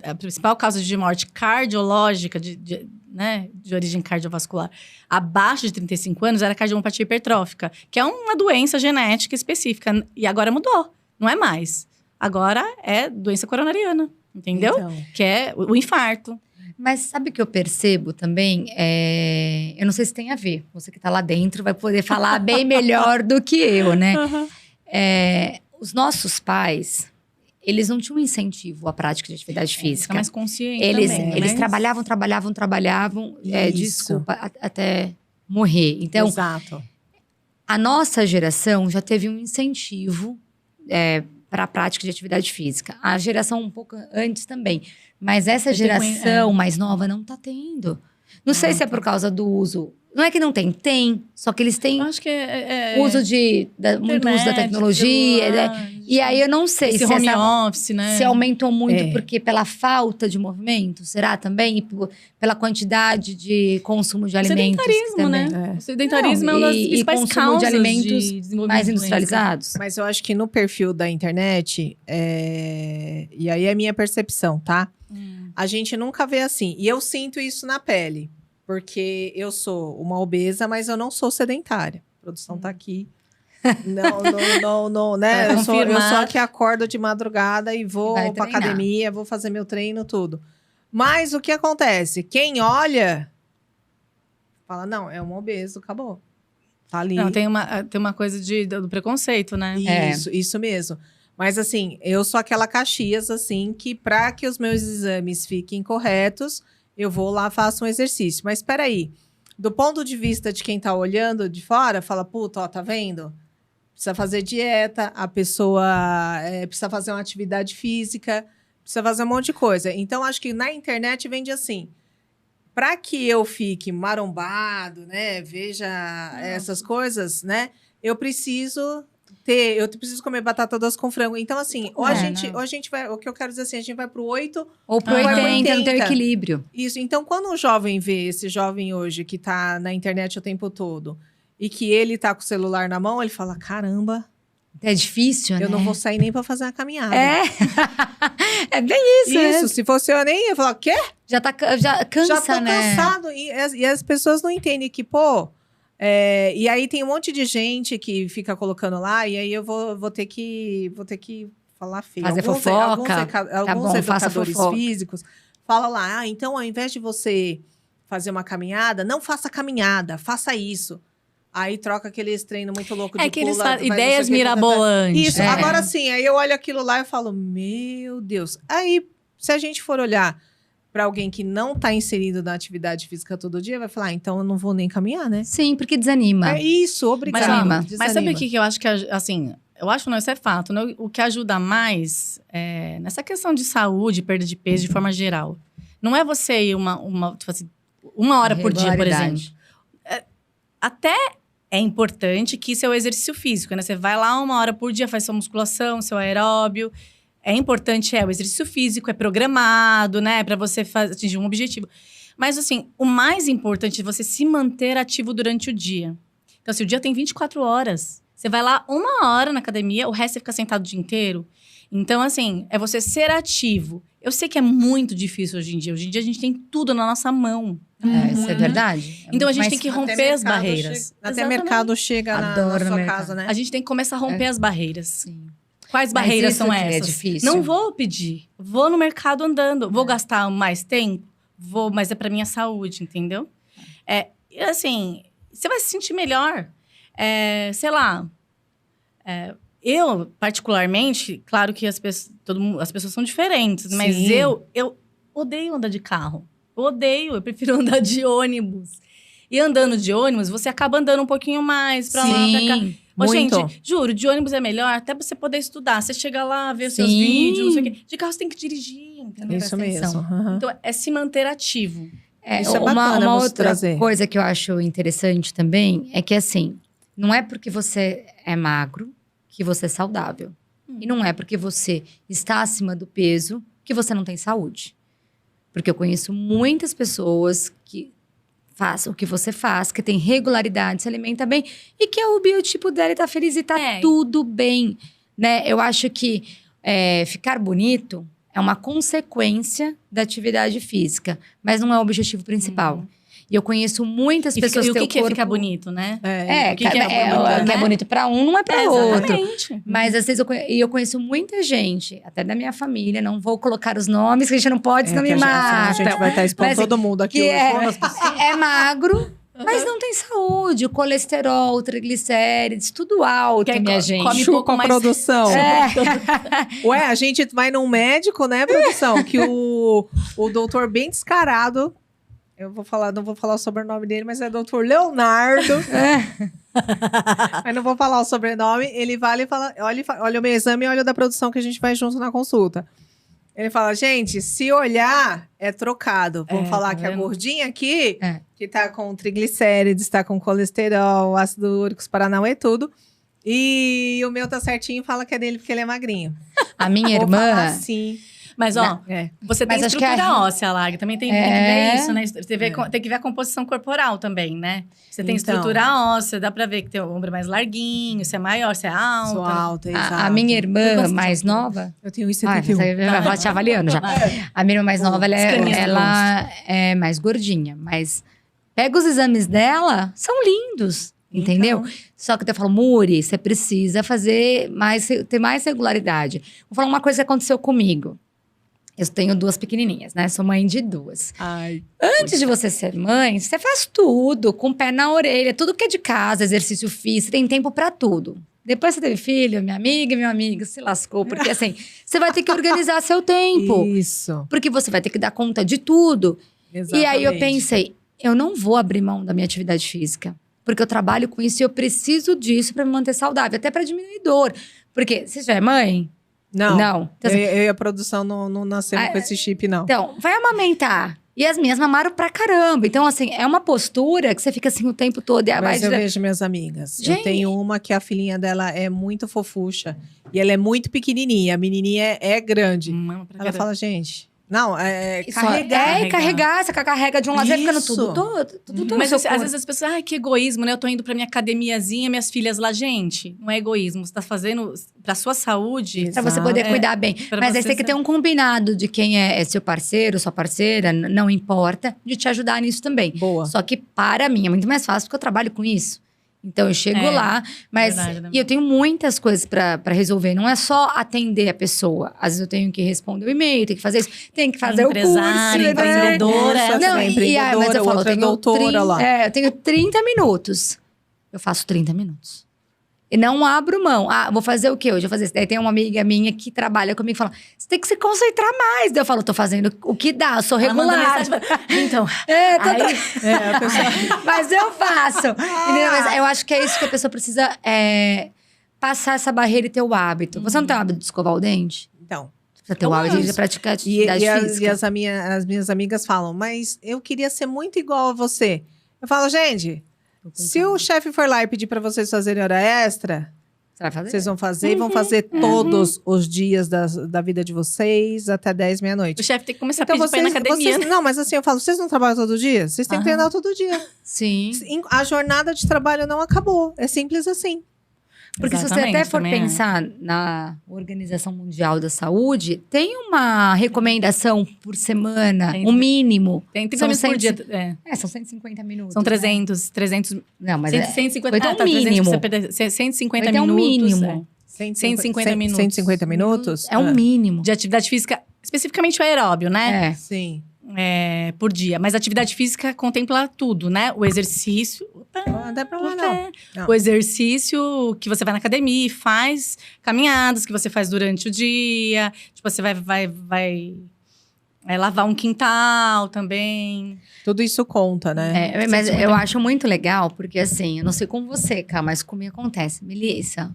A principal causa de morte cardiológica, né, de origem cardiovascular, abaixo de 35 anos era cardiopatia hipertrófica, que é uma doença genética específica. E agora mudou, não é mais. Agora é doença coronariana, entendeu? Então, Que é o infarto. Mas sabe o que eu percebo também? Eu não sei se tem a ver. Você que tá lá dentro vai poder falar bem melhor do que eu, né? Os nossos pais, eles não tinham incentivo à prática de atividade Fica física. mais consciente Eles, também, eles né? trabalhavam, Isso. desculpa, até morrer. Então, exato. a nossa geração já teve um incentivo para a prática de atividade física. A geração um pouco antes também. Mas essa Você tem geração mais nova não está tendo. Não sei se é por causa do uso. Não é que não tem, tem. Só que eles têm Eu acho que uso muito uso da tecnologia. Né? E aí eu não sei esse se home office, né? se aumentou muito É. porque pela falta de movimento, será também? E pela quantidade de consumo de alimentos. que Sedentarismo, também. né? O sedentarismo é uma das e principais consumo causas de alimentos de desenvolvimento mais de industrializados. Mas eu acho que no perfil da internet, e aí é a minha percepção, tá? A gente nunca vê assim. E eu sinto isso na pele. Porque eu sou uma obesa, mas eu não sou sedentária. A produção tá aqui. Não, né? Pra Eu sou confirmar. a que acordo de madrugada e vou Vai pra treinar. academia, vou fazer meu treino, tudo. Mas o que acontece? Quem olha, fala, não, é um obeso, acabou. Tá ali. Não, tem uma coisa do preconceito, né? Isso mesmo. Mas assim, eu sou aquela Caxias, assim, que para que os meus exames fiquem corretos, eu vou lá, faço um exercício. Mas espera aí, do ponto de vista de quem tá olhando de fora, fala, puta, ó, tá vendo? Precisa fazer dieta, a pessoa precisa fazer uma atividade física, precisa fazer um monte de coisa. Então, acho que na internet vende assim, para que eu fique marombado, né, veja essas coisas, né, eu preciso comer batata doce com frango. Então, assim, ou a gente vai, o que eu quero dizer assim, a gente vai pro 8 Ou pro Vai pro 80, não tem 80. equilíbrio. isso. Então, quando um jovem vê esse jovem hoje que tá na internet o tempo todo e que ele tá com o celular na mão, ele fala: caramba, É difícil, né? eu não vou sair nem pra fazer uma caminhada. É bem isso, né? Isso, se fosse eu nem ia falar, quê? Já cansa, Já tô né? cansado. E as pessoas não entendem que, pô. E aí tem um monte de gente que fica colocando lá, e aí eu vou ter que falar feio. Fazer fofoca. Alguns bom, faça educadores fofoca. físicos falam lá, então ao invés de você fazer uma caminhada, não faça caminhada, faça isso. Aí troca aqueles treinos muito loucos de É que eles pula, fazem faz não sei ideias o quê, mirabolantes. Isso, É. agora sim, aí eu olho aquilo lá e falo, meu Deus. Aí, se a gente for olhar para alguém que não está inserido na atividade física todo dia, vai falar, então eu não vou nem caminhar, né? Sim, porque desanima. É isso, obrigado. Desanima. Mas sabe o que eu acho que, assim, eu acho não, isso é fato, né? O que ajuda mais nessa questão de saúde, perda de peso de forma geral. Não é você ir tipo assim, uma hora por dia, por Regularidade. exemplo. Até é importante que isso é o exercício físico, né? Você vai lá uma hora por dia, faz sua musculação, seu aeróbio. é importante, o exercício físico, é programado, né? Pra você atingir um objetivo. Mas, assim, o mais importante é você se manter ativo durante o dia. Então, se o dia tem 24 horas, você vai lá 1 hora na academia, o resto você fica sentado o dia inteiro. Então, assim, é você ser ativo. Eu sei que é muito difícil hoje em dia. Hoje em dia, a gente tem tudo na nossa mão. Isso é verdade. Então, a gente tem que romper as barreiras. Até mercado chega na sua casa, né? A gente tem que começar a romper as barreiras. Sim. Quais barreiras são essas? É difícil. Não vou pedir. Vou no mercado andando. Vou gastar mais tempo? Vou, mas é pra minha saúde, entendeu? E assim, você vai se sentir melhor. Sei lá. Eu, particularmente, claro que as pessoas são diferentes, mas Sim. eu odeio andar de carro. Eu prefiro andar de ônibus. E andando de ônibus, você acaba andando um pouquinho mais pra lá, pra cá. Ô, muito. gente, juro, de ônibus é melhor até pra você poder estudar. Você chega lá, vê os seus Sim. vídeos, não sei o quê. De carro você tem que dirigir, entendeu? Isso Presta atenção. mesmo. Uhum. Então, é se manter ativo. Isso é bacana uma você outra trazer. coisa que eu acho interessante também é que, assim, não é porque você é magro que você é saudável. E não é porque você está acima do peso que você não tem saúde. Porque eu conheço muitas pessoas que fazem o que você faz, que tem regularidade, se alimenta bem e que o biotipo dela tá feliz e tá tudo bem, né? Eu acho que ficar bonito é uma consequência da atividade física, mas não é o objetivo principal. E eu conheço muitas pessoas E o que que é ficar bonito, né? o que que é bonito, o que é né? bonito pra um não é pra outro. Exatamente. Mas às vezes eu conheço muita gente, até da minha família, não vou colocar os nomes, que a gente não pode, senão me A mata. gente vai estar expondo Mas, todo mundo aqui que hoje. é magro, mas não tem saúde. O colesterol, o triglicérides, tudo alto, minha gente. come Chupa pouco a mais- produção. Ué, a gente vai num médico, né, produção? Que o doutor bem descarado, não vou falar o sobrenome dele, mas é doutor Leonardo. Mas não vou falar o sobrenome. Ele vai e fala, olha o meu exame e olha o da produção que a gente vai junto na consulta. Ele fala, gente, se olhar, é trocado. Vamos falar tá que a vendo? gordinha aqui, que tá com triglicérides, tá com colesterol, ácido úrico, paranauê, tudo. E o meu tá certinho, fala que é dele porque ele é magrinho. A minha Vou falar irmã... assim. Mas, ó, você tem Mas acho que estrutura óssea, Lag. Também tem que ver isso, né? Tem que ver a composição corporal também, né? Você tem Então. estrutura óssea, dá pra ver que tem o ombro mais larguinho, se é maior, se é alto. Sou alta, exato. A minha irmã mais nova... Eu tenho 1,71. Você vai te avaliando já. A minha irmã mais nova, Escaninhas do ela é mais gordinha. Mas pega os exames dela, são lindos. Entendeu? Só que eu falo, Muri, você precisa ter mais regularidade. Vou falar uma coisa que aconteceu comigo. Eu tenho 2 pequenininhas, né? Sou mãe de 2. Ai. Antes de você ser mãe, você faz tudo, com o pé na orelha, tudo que é de casa, exercício físico, você tem tempo pra tudo. Depois você teve filho, minha amiga e meu amigo, se lascou. Porque assim, você vai ter que organizar seu tempo. Isso. Porque você vai ter que dar conta de tudo. Exatamente. E aí eu pensei, eu não vou abrir mão da minha atividade física. Porque eu trabalho com isso e eu preciso disso pra me manter saudável. Até pra diminuir dor. Porque se você é mãe... Não. Então, Eu e a produção não nascemos com esse chip, não. Então, vai amamentar. E as minhas mamaram pra caramba. Então, assim, é uma postura que você fica assim o tempo todo. E Mas eu vejo minhas amigas. Eu Gente. tenho uma que a filhinha dela é muito fofucha. E ela é muito pequenininha. A menininha é grande. Ela fala, gente... Não, carregar. Você carrega de um lado, vai ficando Isso. tudo Mas no às seu corpo. vezes as pessoas, que egoísmo, né? Eu tô indo pra minha academiazinha, minhas filhas lá. Gente, não é egoísmo. Você tá fazendo pra sua saúde. Pra você poder cuidar bem. Pra Mas aí você você tem que ter um combinado de quem é seu parceiro, sua parceira, não importa, de te ajudar nisso também. Boa. Só que para mim é muito mais fácil porque eu trabalho com isso. Então eu chego lá, mas verdade. e eu tenho muitas coisas pra resolver. Não é só atender a pessoa. Às vezes eu tenho que responder o e-mail, tenho que fazer isso, tenho que fazer o curso, Empresária, empreendedora. Essa Não, é e aí, mas eu falo, eu outra é tenho doutora lá. eu tenho 30 minutos. Eu faço 30 minutos. E não abro mão. Vou fazer o quê hoje? Vou fazer isso. Daí tem uma amiga minha que trabalha comigo e fala: você tem que se concentrar mais. Daí eu falo: tô fazendo o que dá, eu sou Ela manda regular. mensagem pra- Então, A pessoa... Mas eu faço. Entendeu? Mas eu acho que é isso que a pessoa precisa passar essa barreira e ter o hábito. Você não tem o hábito de escovar o dente? Então... Você tem o hábito de praticar atividade física. As minhas amigas falam, mas eu queria ser muito igual a você. Eu falo, gente, se o chefe for lá e pedir pra vocês fazerem hora extra, Você vai fazer? Vocês vão fazer e vão fazer todos os dias da vida de vocês até 10, meia-noite. O chefe tem que começar Então a pedir pra ir na academia. não, mas assim, eu falo, vocês não trabalham todo dia? Vocês têm que treinar todo dia. Sim. A jornada de trabalho não acabou. É simples assim. Porque se você Exatamente, até for também é. pensar na Organização Mundial da Saúde, tem uma recomendação por semana, Tem. um mínimo. Tem 30 São minutos por dia. 100. São 150 minutos. São né? 300. Não, mas 150, vai ter um 300, mínimo. 150 Vai ter um minutos. mínimo. 150 minutos. 150 minutos? É um mínimo. De atividade física, especificamente o aeróbio, né? É. Sim. Por dia. Mas a atividade física contempla tudo, né? O exercício. Não dá problema, não. Não. O exercício que você vai na academia e faz, caminhadas que você faz durante o dia. Tipo, você vai lavar um quintal também. Tudo isso conta, né? Mas eu acho muito legal, porque assim, eu não sei com você, Cá, mas comigo acontece. Melissa,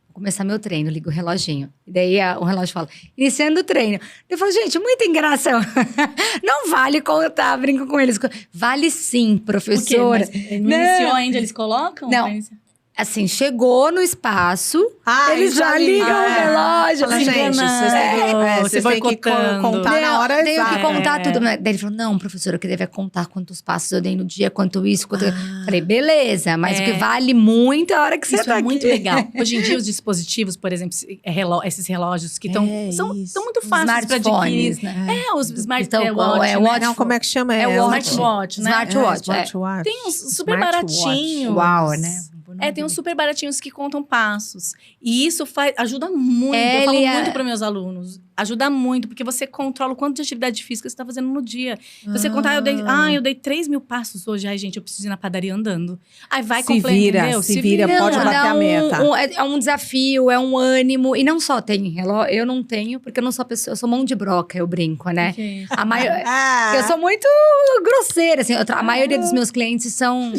vou começar meu treino, ligo o reloginho. E daí o relógio fala, iniciando o treino. Eu falo, gente, muita engraçação. Não vale contar, brinco com eles. Vale sim, professora. O quê? Mas não iniciou ainda, eles colocam? Não. Assim, chegou no espaço, eles já ligam o relógio. Fala, assim, gente, vocês têm que contar na hora tenho exata. que contar tudo. Daí ele falou, não, professora, que deve contar quantos passos eu dei no dia, quanto isso, quanto... Falei, beleza, mas o que vale muito é a hora que você Isso tá é aqui. muito legal. Hoje em dia, os dispositivos, por exemplo, esses relógios que são muito fáceis para adquirir. Smartphones, né? Os smart Então, watch, Não, como é que chama? É o smartwatch, né? Smartwatch. Tem uns super Smartwatch. baratinhos. Uau, né? Tem uns super baratinhos que contam passos. E isso ajuda muito. Eu falo muito para meus alunos. Ajuda muito, porque você controla o quanto de atividade física você está fazendo no dia. Você contar, eu dei 3 mil passos hoje. Ai, gente, eu preciso ir na padaria andando. Aí vai completar, se vira, pode bater a meta. É um desafio, é um ânimo. E não só tem relógio, eu não tenho, porque eu não sou pessoa, eu sou mão de broca, eu brinco, né? Okay. Eu sou muito grosseira, assim. A maioria dos meus clientes são...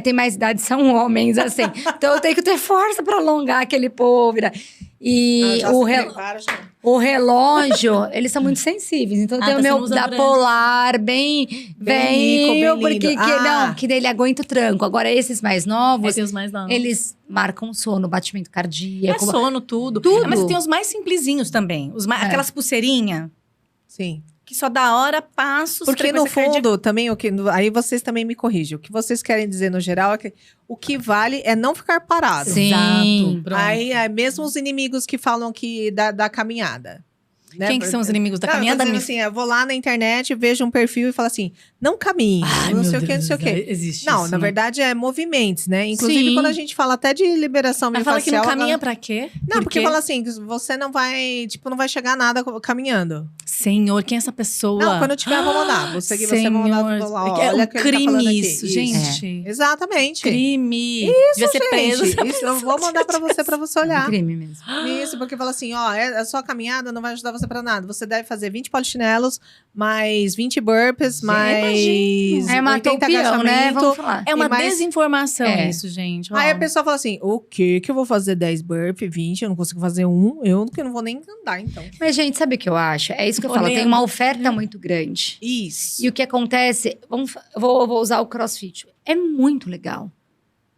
tem mais idade, são homens, assim. Então, eu tenho que ter força para alongar aquele povo. E o relógio, eles são muito sensíveis. Então, tem o meu da Polar, bem rico, bem porque que daí ele aguenta o tranco. Agora, esses mais novos, tem os mais novos. Eles marcam sono, batimento cardíaco. Sono, tudo. Mas tem os mais simplesinhos também. Aquelas pulseirinhas. Sim. Que só dá hora, passos... Porque no fundo, também, aí vocês também me corrigem. O que vocês querem dizer no geral é que o que vale é não ficar parado. Sim. Exato. Aí, mesmo os inimigos que falam que da caminhada. Né? Quem que são os inimigos da caminhada? Assim, eu vou lá na internet, vejo um perfil e falo assim, não caminhe, não sei o que, não sei o que. Existe não, isso, na verdade é movimentos, né? Inclusive, Sim. quando a gente fala até de liberação Mas fala miofascial... que não caminha pra quê? Não, porque fala assim, você não vai, não vai chegar a nada caminhando. Senhor, quem é essa pessoa? Não, quando eu tiver, eu vou mandar. Você vai mandar, é um crime tá isso, gente. Exatamente. Crime. Isso, devia ser preso. Isso, eu vou mandar pra você olhar. É um crime mesmo. Isso, porque fala assim, a sua caminhada não vai ajudar você pra nada. Você deve fazer 20 polichinelos, mais 20 burpees, mais matou 80 o peão, né? agachamento. Vamos falar. É uma desinformação isso, gente. Aí a pessoa fala assim, o quê? Que eu vou fazer 10 burpees, 20, eu não consigo fazer eu que não vou nem andar, então. Mas, gente, sabe o que eu acho? É isso que eu falo, tem uma oferta muito grande. Isso. E o que acontece, vou usar o CrossFit. É muito legal.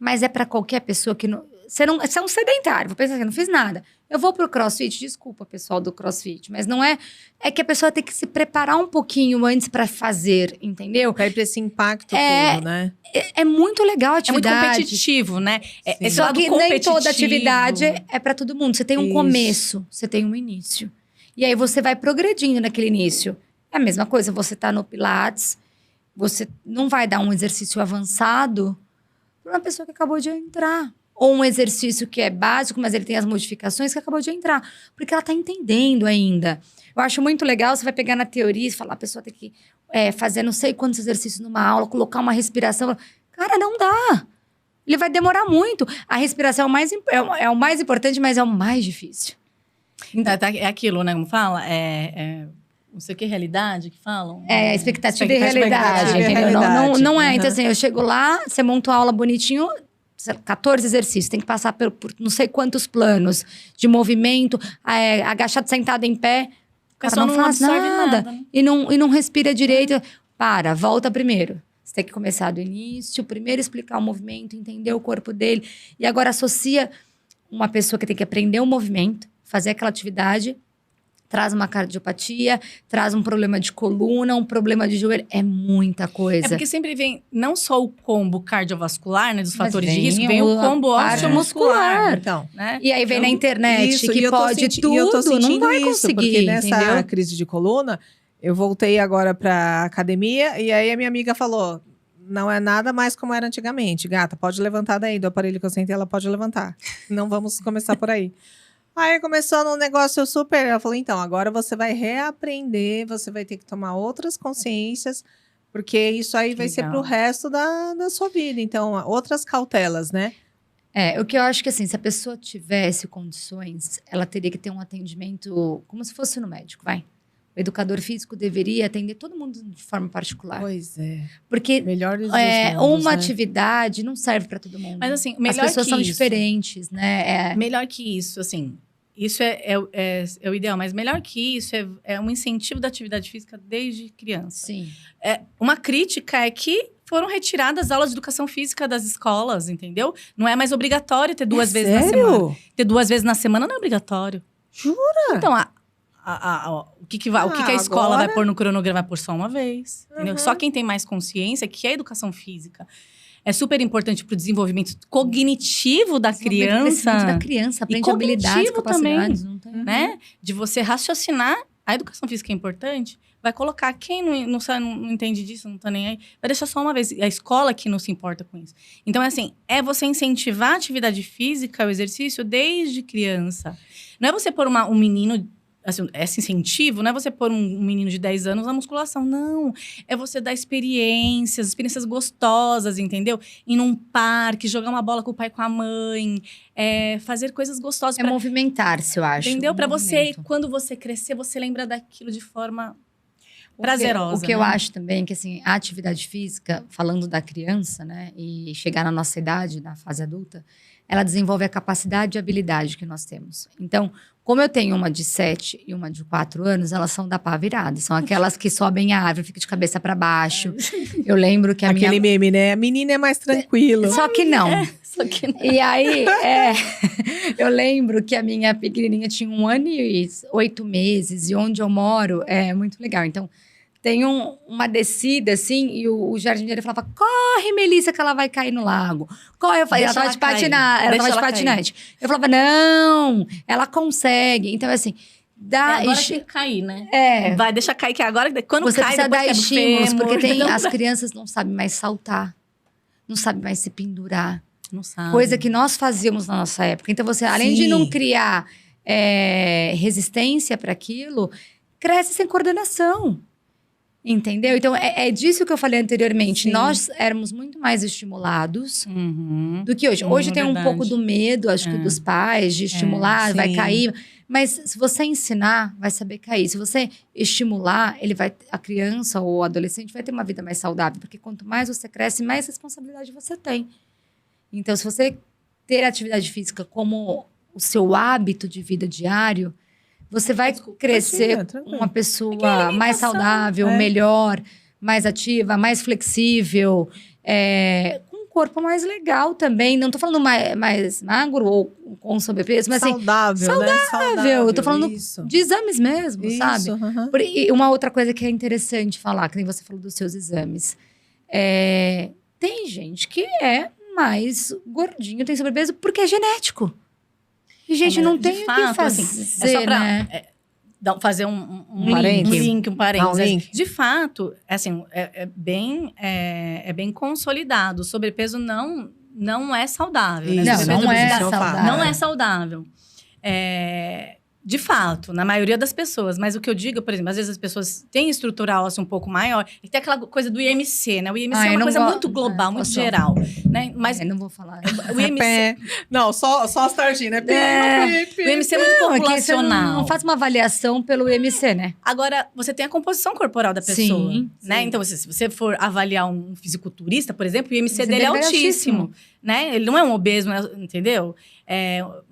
Mas é pra qualquer pessoa que não... Você é um sedentário, vou pensar que não fiz nada. Eu vou pro CrossFit, desculpa, pessoal do CrossFit, mas não é... É que a pessoa tem que se preparar um pouquinho antes pra fazer, entendeu? Pra ir pra esse impacto todo, né? É muito legal a atividade. É muito competitivo, né? Esse Só lado que nem toda atividade é pra todo mundo. Você tem um Isso. começo, você tem um início. E aí você vai progredindo naquele início. É a mesma coisa, você tá no Pilates, você não vai dar um exercício avançado pra uma pessoa que acabou de entrar. Ou um exercício que é básico, mas ele tem as modificações que acabou de entrar. Porque ela tá entendendo ainda. Eu acho muito legal, você vai pegar na teoria e falar, a pessoa tem que fazer não sei quantos exercícios numa aula, colocar uma respiração. Cara, não dá. Ele vai demorar muito. A respiração é o mais importante, mas é o mais difícil. É aquilo, né? Como fala? Não sei o que, realidade que falam? É, expectativa e realidade. Entendeu? Não é. Então, assim, eu chego lá, você monta uma aula bonitinho, 14 exercícios, tem que passar por não sei quantos planos de movimento, agachado, sentado em pé. O cara não faz nada. Né? E não respira direito. Volta primeiro. Você tem que começar do início, primeiro explicar o movimento, entender o corpo dele. E agora associa uma pessoa que tem que aprender um movimento, fazer aquela atividade, traz uma cardiopatia, traz um problema de coluna, um problema de joelho. É muita coisa. É porque sempre vem não só o combo cardiovascular, né, dos Mas fatores de vem risco, vem o combo parte osteomuscular, muscular. Então, né? E aí vem na internet isso, e que eu tô pode e eu tô tudo, não sentindo vai isso, conseguir, porque nessa entendeu? crise de coluna, eu voltei agora pra academia e aí a minha amiga falou, não é nada mais como era antigamente. Gata, pode levantar daí do aparelho que eu sentei, ela pode levantar. Não vamos começar por aí. Aí começou num negócio super. Ela falou: então, agora você vai reaprender, você vai ter que tomar outras consciências, porque isso aí vai ser Legal. pro resto da sua vida. Então, outras cautelas, né? O que eu acho que assim, se a pessoa tivesse condições, ela teria que ter um atendimento como se fosse no médico, vai. O educador físico deveria atender todo mundo de forma particular. Pois é. Porque Melhor dos mundos, uma né? atividade não serve para todo mundo. Mas assim, As melhor pessoas que são isso, diferentes, né? melhor que isso, assim, isso é o ideal, mas melhor que isso é um incentivo da atividade física desde criança. Sim. Uma crítica é que foram retiradas aulas de educação física das escolas, entendeu? Não é mais obrigatório ter duas vezes na semana. Sério? Ter 2 vezes na semana não é obrigatório. Jura? Então, o que a escola agora- vai pôr no cronograma vai pôr só uma vez. Entendeu? Uhum. Só quem tem mais consciência que a educação física é super importante para o desenvolvimento cognitivo da Crescimento criança, da criança, aprende cognitivo habilidades, capacidades. também. Não tem. né? De você raciocinar. A educação física é importante. Vai colocar quem não entende disso, não tá nem aí, vai deixar só uma vez. A escola que não se importa com isso. Então, é assim, é você incentivar a atividade física, o exercício, desde criança. Não é você pôr um menino, assim, esse incentivo, não é você pôr um menino de 10 anos na musculação, não. É você dar experiências gostosas, entendeu? Ir num parque, jogar uma bola com o pai e com a mãe, fazer coisas gostosas. É movimentar-se, eu acho. Entendeu? um Pra você, movimento. quando você crescer, você lembra daquilo de forma prazerosa. O que eu né? acho também, que assim, a atividade física, falando da criança, né, e chegar na nossa idade, na fase adulta, ela desenvolve a capacidade e habilidade que nós temos. Então, como eu tenho uma de 7 e uma de 4 anos, elas são da pá virada. São aquelas que sobem a árvore, ficam de cabeça para baixo. Eu lembro que a Aquele minha... meme, né? A menina é mais tranquila. Só que não. Só que E aí, eu lembro que a minha pequenininha tinha 1 ano e 8 meses. E onde eu moro é muito legal. Então, tem uma descida, assim, e o jardineiro falava, corre, Melissa, que ela vai cair no lago. Corre, eu falei, ela Deixa tava ela de cair. patinar, ela Deixa tava de ela cair. patinete. Eu falava, não, ela consegue. Então, assim, dá... agora tem que cair, né? É, Deixa cair, que agora, quando você cai, precisa depois dar quebra o estímulos, fêmur. porque Então, as crianças não sabem mais saltar, não sabem mais se pendurar. Não sabe. Coisa que nós fazíamos na nossa época. Então, você, além de Sim. não criar resistência para aquilo, cresce sem coordenação. Entendeu? Então, é disso que eu falei anteriormente. Sim. Nós éramos muito mais estimulados Uhum. do que hoje. Hoje tem um verdade. pouco do medo, acho que dos pais, de estimular, vai sim. cair. Mas se você ensinar, vai saber cair. Se você estimular, a criança ou o adolescente vai ter uma vida mais saudável. Porque quanto mais você cresce, mais responsabilidade você tem. Então, se você ter atividade física como o seu hábito de vida diário, você vai crescer imagina, tranquilo. uma pessoa alimentação, mais saudável, é. melhor, mais ativa, mais flexível, com um corpo mais legal também. Não tô falando mais magro ou com sobrepeso, mas assim, saudável, né? Saudável. eu tô falando isso. de exames mesmo, sabe? Isso, aham. E uma outra coisa que é interessante falar, que nem você falou dos seus exames. Tem gente que é mais gordinho, tem sobrepeso, porque é genético. E, gente, não De tem o que fato, fazer, assim, é só pra né? fazer um parêntese. um parênteses. Ah, um link. De fato, assim, é bem consolidado. O sobrepeso não é saudável. Né? Isso, Sobrepeso não e é obesidade saudável. Não é saudável. De fato, na maioria das pessoas. Mas o que eu digo, por exemplo, às vezes as pessoas têm estrutura óssea um pouco maior. E tem aquela coisa do IMC, né? O IMC é eu uma não coisa gosto. muito global, muito Posso- geral. Né? Mas Eu não vou falar. o IMC, Pé. Não, só as targinhas. o IMC é muito Não, é que você populacional. não faz uma avaliação pelo IMC, né? Agora, você tem a composição corporal da pessoa, Sim, né? sim. Então, se você for avaliar um fisiculturista, por exemplo, o IMC IMC dele é dele é altíssimo, né? Ele não é um obeso, entendeu?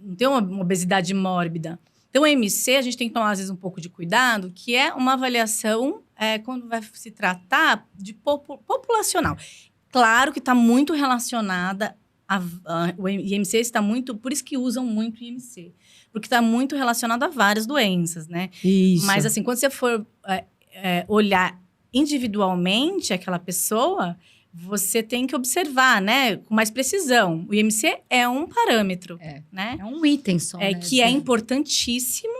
Não tem uma obesidade mórbida. Então, o IMC, a gente tem que tomar, às vezes, um pouco de cuidado, que é uma avaliação quando vai se tratar de populacional. Claro que está muito relacionada o IMC está muito... Por isso que usam muito o IMC. Porque está muito relacionado a várias doenças, né? Isso. Mas, assim, quando você for olhar individualmente aquela pessoa, você tem que observar, né? Com mais precisão. O IMC é um parâmetro, né? É um item só, né? Que é importantíssimo,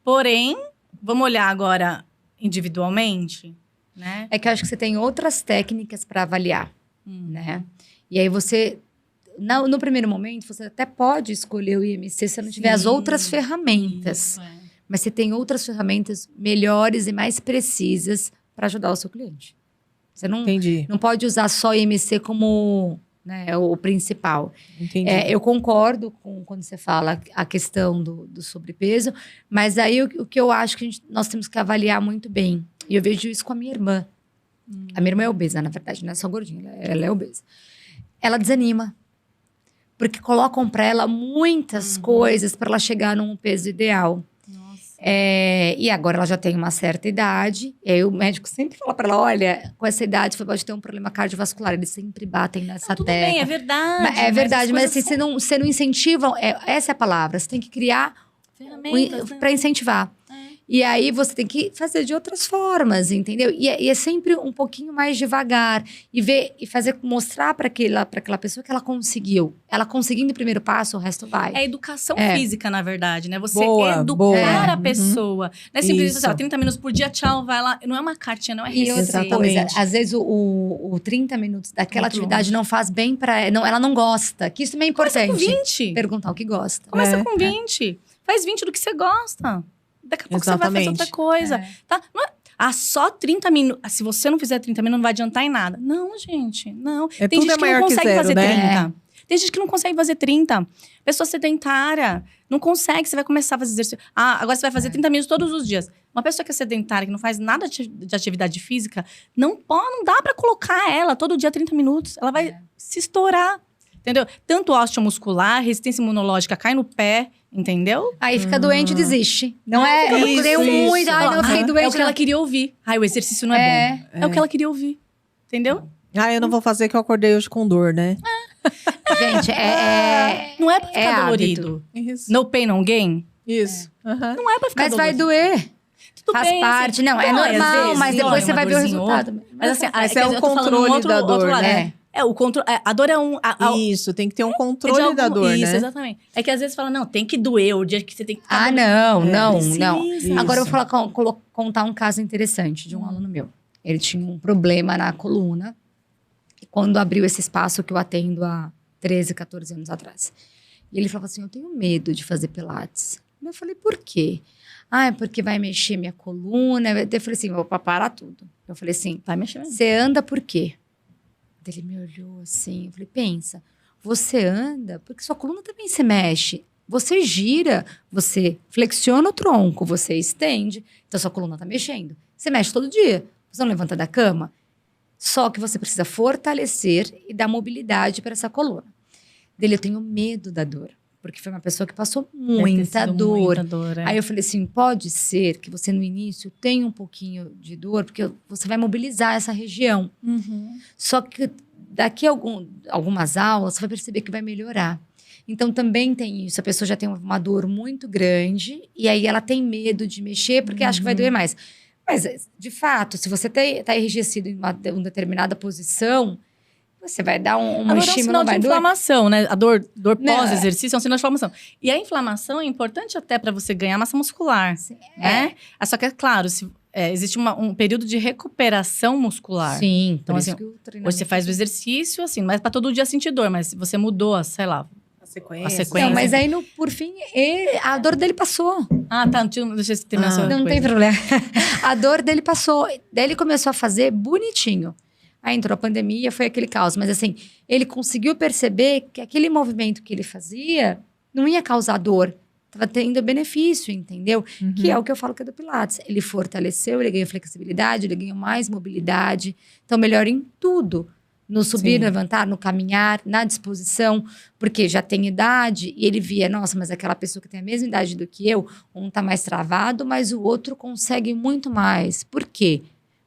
porém, vamos olhar agora individualmente, né? É que eu acho que você tem outras técnicas para avaliar, né? E aí você... No primeiro momento, você até pode escolher o IMC se não tiver as outras ferramentas. Isso, Mas você tem outras ferramentas melhores e mais precisas para ajudar o seu cliente. Você Entendi. não pode usar só o IMC como, né, o principal. Entendi. Eu concordo com quando você fala a questão do sobrepeso, mas aí o que eu acho que nós temos que avaliar muito bem. E eu vejo isso com a minha irmã. A minha irmã é obesa, na verdade, não é só gordinha, ela é obesa. Ela desanima. Porque colocam para ela muitas coisas para ela chegar num peso ideal. Nossa. E agora ela já tem uma certa idade. E aí o médico sempre fala para ela, olha, com essa idade você pode ter um problema cardiovascular. Eles sempre batem nessa Tudo tecla. bem, é verdade. É verdade, mas assim, são você não incentiva... essa é a palavra. Você tem que criar ferramentas, né? para incentivar. E aí você tem que fazer de outras formas, entendeu? E é sempre um pouquinho mais devagar. E mostrar para aquela pessoa que ela conseguiu. Ela conseguindo o primeiro passo, o resto vai. É educação física, na verdade, né? Você Boa, educar boa. a pessoa. Não é simplesmente Isso. assim, 30 minutos por dia, tchau, vai lá. Não é uma cartinha, não é E outra receita. coisa, Exatamente. às vezes o 30 minutos daquela Muito atividade longe. não faz bem para ela. Ela não gosta. Que isso também é Começa importante. com 20. Perguntar o que gosta. Começa com 20. Faz 20 do que você gosta. Daqui a pouco você vai fazer Exatamente. outra coisa. Tá? Não é, só 30 minutos. Se você não fizer 30 minutos, não vai adiantar em nada. Não, gente, não. Tem tudo gente é que maior não que consegue zero, fazer né? 30. Tem gente que não consegue fazer 30. Pessoa sedentária. Não consegue, você vai começar a fazer exercício. Agora você vai fazer 30 minutos todos os dias. Uma pessoa que é sedentária, que não faz nada de atividade física, não dá pra colocar ela todo dia 30 minutos. Ela vai se estourar. Entendeu? Tanto osteomuscular, resistência imunológica cai no pé, entendeu? Aí fica doente e desiste. Não é? Eu Isso, dei muito. isso. Ai, não, eu fiquei doente. É o que ela queria ouvir. O exercício não é bom. É o que ela queria ouvir. Entendeu? Eu não vou fazer que eu acordei hoje com dor, né? Gente, Não é pra ficar hábito. dolorido. Isso. No pain, no gain. Isso. Aham. Não é pra ficar mas vai dolorido. doer. Tudo Faz bem, parte. assim, Não, é dói, às normal, vezes, mas dói depois você uma vai ver o dorzinha ou resultado. outra. Mas assim, Esse é o eu tô falando controle outro, da dor, outro lado. né? O controle. A dor é um. Isso, tem que ter um controle da dor, isso, né? exatamente. É que às vezes fala, não, tem que doer o dia que você tem que ficar. Não. Precisa. Agora eu vou contar um caso interessante de um aluno meu. Ele tinha um problema na coluna. E quando abriu esse espaço que eu atendo há 13, 14 anos atrás. E ele falava assim, eu tenho medo de fazer pilates. Eu falei, por quê? É porque vai mexer minha coluna. Eu falei assim, vou parar tudo. Eu falei assim, Vai mexer mesmo. você anda por quê? Ele me olhou assim, eu falei, pensa, você anda porque sua coluna também se mexe. Você gira, você flexiona o tronco, você estende, então sua coluna tá mexendo. Você mexe todo dia, você não levanta da cama. Só que você precisa fortalecer e dar mobilidade para essa coluna. Dele, eu tenho medo da dor, porque foi uma pessoa que passou muita dor. Aí eu falei assim, pode ser que você no início tenha um pouquinho de dor, porque você vai mobilizar essa região. Só que daqui a algumas aulas, você vai perceber que vai melhorar. Então também tem isso, a pessoa já tem uma dor muito grande, e aí ela tem medo de mexer, porque acha que vai doer mais. Mas, de fato, se você tá enrijecido em uma determinada posição, você vai dar um A dor é um estímulo, sinal não vai de doer. inflamação, né? A dor Não, pós-exercício é um sinal de inflamação. E a inflamação é importante até para você ganhar massa muscular, né? Só que, é claro, existe um período de recuperação muscular. Sim, Então, por assim, isso que o treinamento... Hoje você faz o exercício, assim, não é para todo dia sentir dor, mas você mudou, sei lá, A sequência. a sequência. Não, mas aí, por fim, a dor dele passou. Tá, deixa eu terminar essa Não coisa. tem problema. A dor dele passou. Daí ele começou a fazer bonitinho. Aí entrou a pandemia, foi aquele caos. Mas assim, ele conseguiu perceber que aquele movimento que ele fazia não ia causar dor. Estava tendo benefício, entendeu? Que é o que eu falo que é do Pilates. Ele fortaleceu, ele ganhou flexibilidade, ele ganhou mais mobilidade. Então, melhora em tudo. No subir, no levantar, no caminhar, na disposição. Porque já tem idade e ele via, nossa, mas aquela pessoa que tem a mesma idade do que eu, um tá mais travado, mas o outro consegue muito mais. Por quê?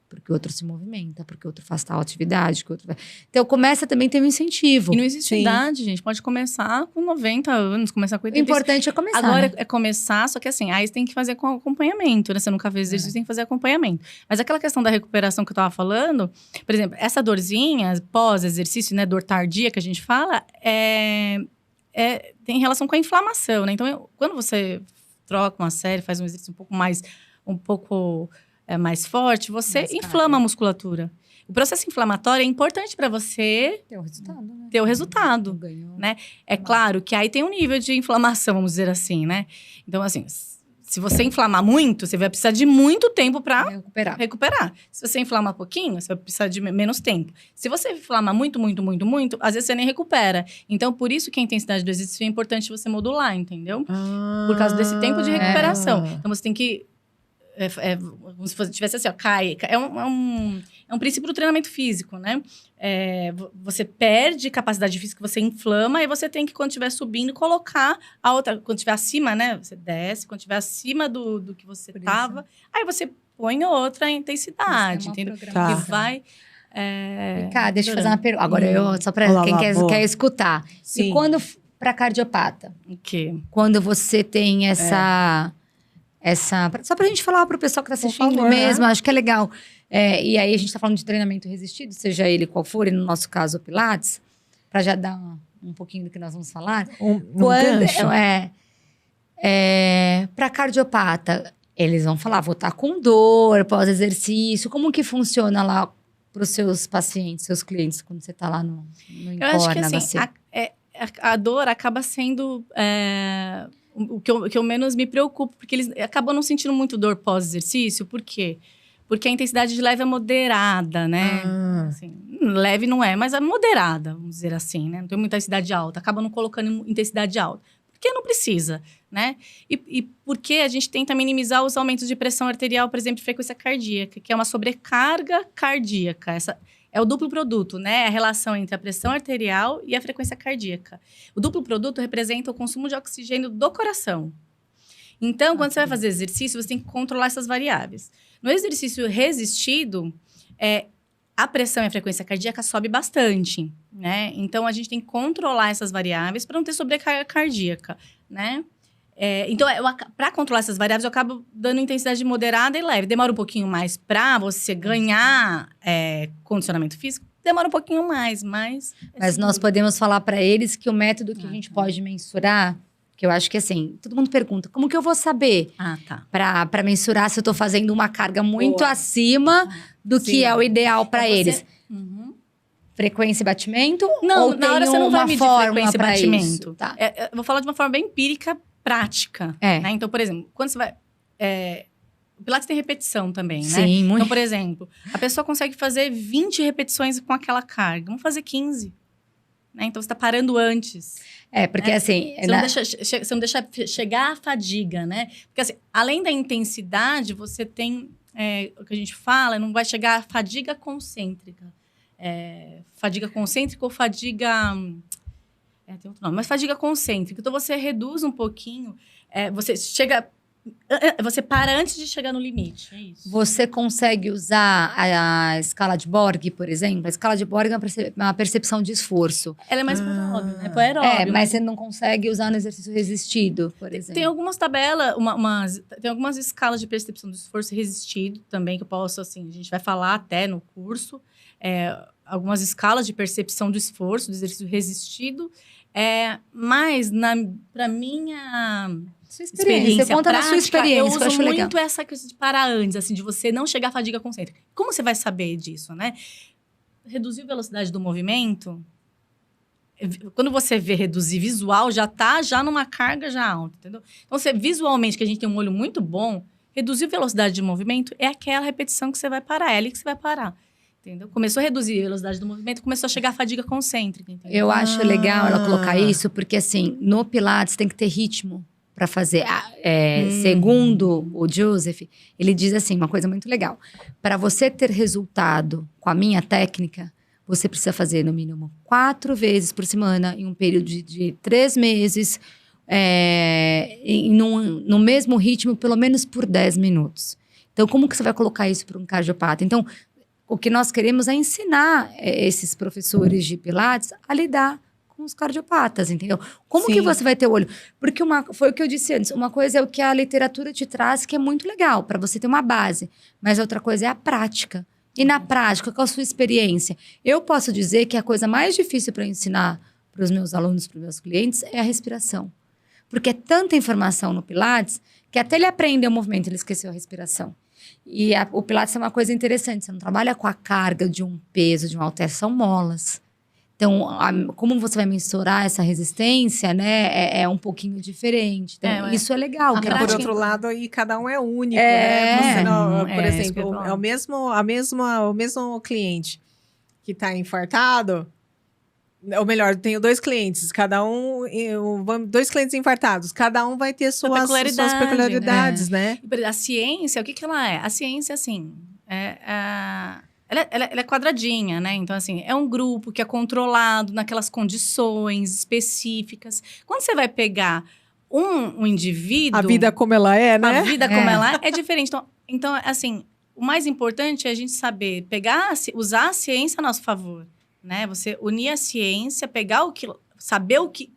Porque o outro se movimenta, porque o outro faz tal atividade, que o outro vai... Então, começa também a ter um incentivo. E não existe idade, gente. Pode começar com 90 anos, começar com 85. O importante é começar, Agora né? é começar, só que assim, aí você tem que fazer com acompanhamento, né? Você nunca fez exercício, tem que fazer acompanhamento. Mas aquela questão da recuperação que eu tava falando, por exemplo, essa dorzinha pós-exercício, né? Dor tardia que a gente fala, tem relação com a inflamação, né? Então, quando você troca uma série, faz um exercício um pouco mais forte, você Mais inflama a musculatura. O processo inflamatório é importante para você Ter o resultado, né? ter o resultado, né? É claro que aí tem um nível de inflamação, vamos dizer assim, né? Então, assim, se você inflamar muito, você vai precisar de muito tempo para recuperar. Se você inflamar pouquinho, você vai precisar de menos tempo. Se você inflamar muito, às vezes você nem recupera. Então, por isso que a intensidade do exercício é importante você modular, entendeu? Por causa desse tempo de recuperação. Então, você tem que... como se tivesse assim, ó, é um princípio do treinamento físico, né? Você perde capacidade física, você inflama, e você tem que, quando estiver subindo, colocar a outra. Quando estiver acima, né? Você desce, quando estiver acima do que você estava, aí você põe outra intensidade, entendeu? Tá. Que vai. Cá, deixa eu fazer uma pergunta. Agora, só para quem quer escutar. Sim. E quando, para cardiopata, O quê? quando você tem essa só pra gente falar pro pessoal que tá assistindo favor, mesmo, acho que é legal. E aí a gente tá falando de treinamento resistido, seja ele qual for, e no nosso caso o Pilates, pra já dar um pouquinho do que nós vamos falar. Gancho. Pra cardiopata, eles vão falar, vou estar com dor pós-exercício. Como que funciona lá pros seus pacientes, seus clientes, quando você tá lá no Eu acho que Encore, assim, a dor acaba sendo o que eu menos me preocupo, porque eles acabam não sentindo muito dor pós-exercício. Por quê? Porque a intensidade de leve é moderada, né? Assim, leve não é, mas é moderada, vamos dizer assim, né? Não tem muita intensidade alta. Acaba não colocando intensidade alta. Porque não precisa, né? E porque a gente tenta minimizar os aumentos de pressão arterial, por exemplo, de frequência cardíaca, que é uma sobrecarga cardíaca. Essa é o duplo produto, né? A relação entre a pressão arterial e a frequência cardíaca. O duplo produto representa o consumo de oxigênio do coração. Então, quando você vai fazer exercício, você tem que controlar essas variáveis. No exercício resistido, a pressão e a frequência cardíaca sobe bastante, né? Então, a gente tem que controlar essas variáveis para não ter sobrecarga cardíaca, né? Então, para controlar essas variáveis, eu acabo dando intensidade moderada e leve. Demora um pouquinho mais para você ganhar condicionamento físico. Demora um pouquinho mais, mas nós podemos falar para eles que o método que a gente pode mensurar, que eu acho que assim, todo mundo pergunta, como que eu vou saber para mensurar se eu tô fazendo uma carga muito acima do que é o ideal para eles? Frequência e batimento? Não, ou na hora você não vai medir frequência e batimento. Tá. Eu vou falar de uma forma bem empírica, prática. Né? Então, por exemplo, quando você vai... o Pilates tem repetição também, né? Sim, muito. Então, por exemplo, a pessoa consegue fazer 20 repetições com aquela carga. Vamos fazer 15. Né? Então, você está parando antes. Porque assim... Você não deixa chegar a fadiga, né? Porque assim, além da intensidade, você tem... o que a gente fala, não vai chegar a fadiga concêntrica. Fadiga concêntrica ou fadiga... tem outro nome, mas fadiga concêntrica. Então, você reduz um pouquinho, você para antes de chegar no limite, é isso. Você consegue usar a escala de Borg, por exemplo? A escala de Borg é uma percepção de esforço. Ela é mais pro aeróbio, né? Pro aeróbio. Mas você não consegue usar no exercício resistido, por exemplo. Tem algumas tabelas, tem algumas escalas de percepção de esforço resistido também, que eu posso, assim, a gente vai falar até no curso. Algumas escalas de percepção do esforço, do exercício resistido. Mas, para minha experiência você conta prática, na sua experiência, eu uso muito essa coisa de parar antes, assim, de você não chegar à fadiga concêntrica. Como você vai saber disso, né? Reduzir a velocidade do movimento, quando você vê reduzir visual, já tá numa carga já alta, entendeu? Então, visualmente, que a gente tem um olho muito bom, reduzir a velocidade de movimento é aquela repetição que você vai parar, é ali que você vai parar. Entendeu? Começou a reduzir a velocidade do movimento, começou a chegar a fadiga concêntrica. Entendeu? Eu acho legal ela colocar isso, porque assim, no Pilates tem que ter ritmo para fazer. Segundo o Joseph, ele diz assim, uma coisa muito legal. Para você ter resultado com a minha técnica, você precisa fazer no mínimo 4 vezes por semana, em um período de 3 meses, no mesmo ritmo, pelo menos por 10 minutos. Então, como que você vai colocar isso para um cardiopata? Então, o que nós queremos é ensinar esses professores de Pilates a lidar com os cardiopatas, entendeu? Como Sim. que você vai ter o olho? Porque foi o que eu disse antes, uma coisa é o que a literatura te traz, que é muito legal, para você ter uma base. Mas outra coisa é a prática. E na prática, qual a sua experiência? Eu posso dizer que a coisa mais difícil para ensinar para os meus alunos, para os meus clientes, é a respiração. Porque é tanta informação no Pilates, que até ele aprender o movimento, ele esqueceu a respiração. E o Pilates é uma coisa interessante, você não trabalha com a carga de um peso, de um halter, são molas. Então, como você vai mensurar essa resistência, né, é um pouquinho diferente. Então, isso é legal. E por outro lado, aí cada um é único, né? Você não, por exemplo, é o mesmo cliente que está infartado, ou melhor, tenho 2 clientes, dois clientes infartados, cada um vai ter suas peculiaridades, né? A ciência, o que ela é? A ciência, assim, ela é quadradinha, né? Então, assim, é um grupo que é controlado naquelas condições específicas. Quando você vai pegar um indivíduo... A vida como ela é, né? A vida como ela é diferente. Então, assim, o mais importante é a gente saber usar a ciência a nosso favor, né? Você unir a ciência, pegar saber o que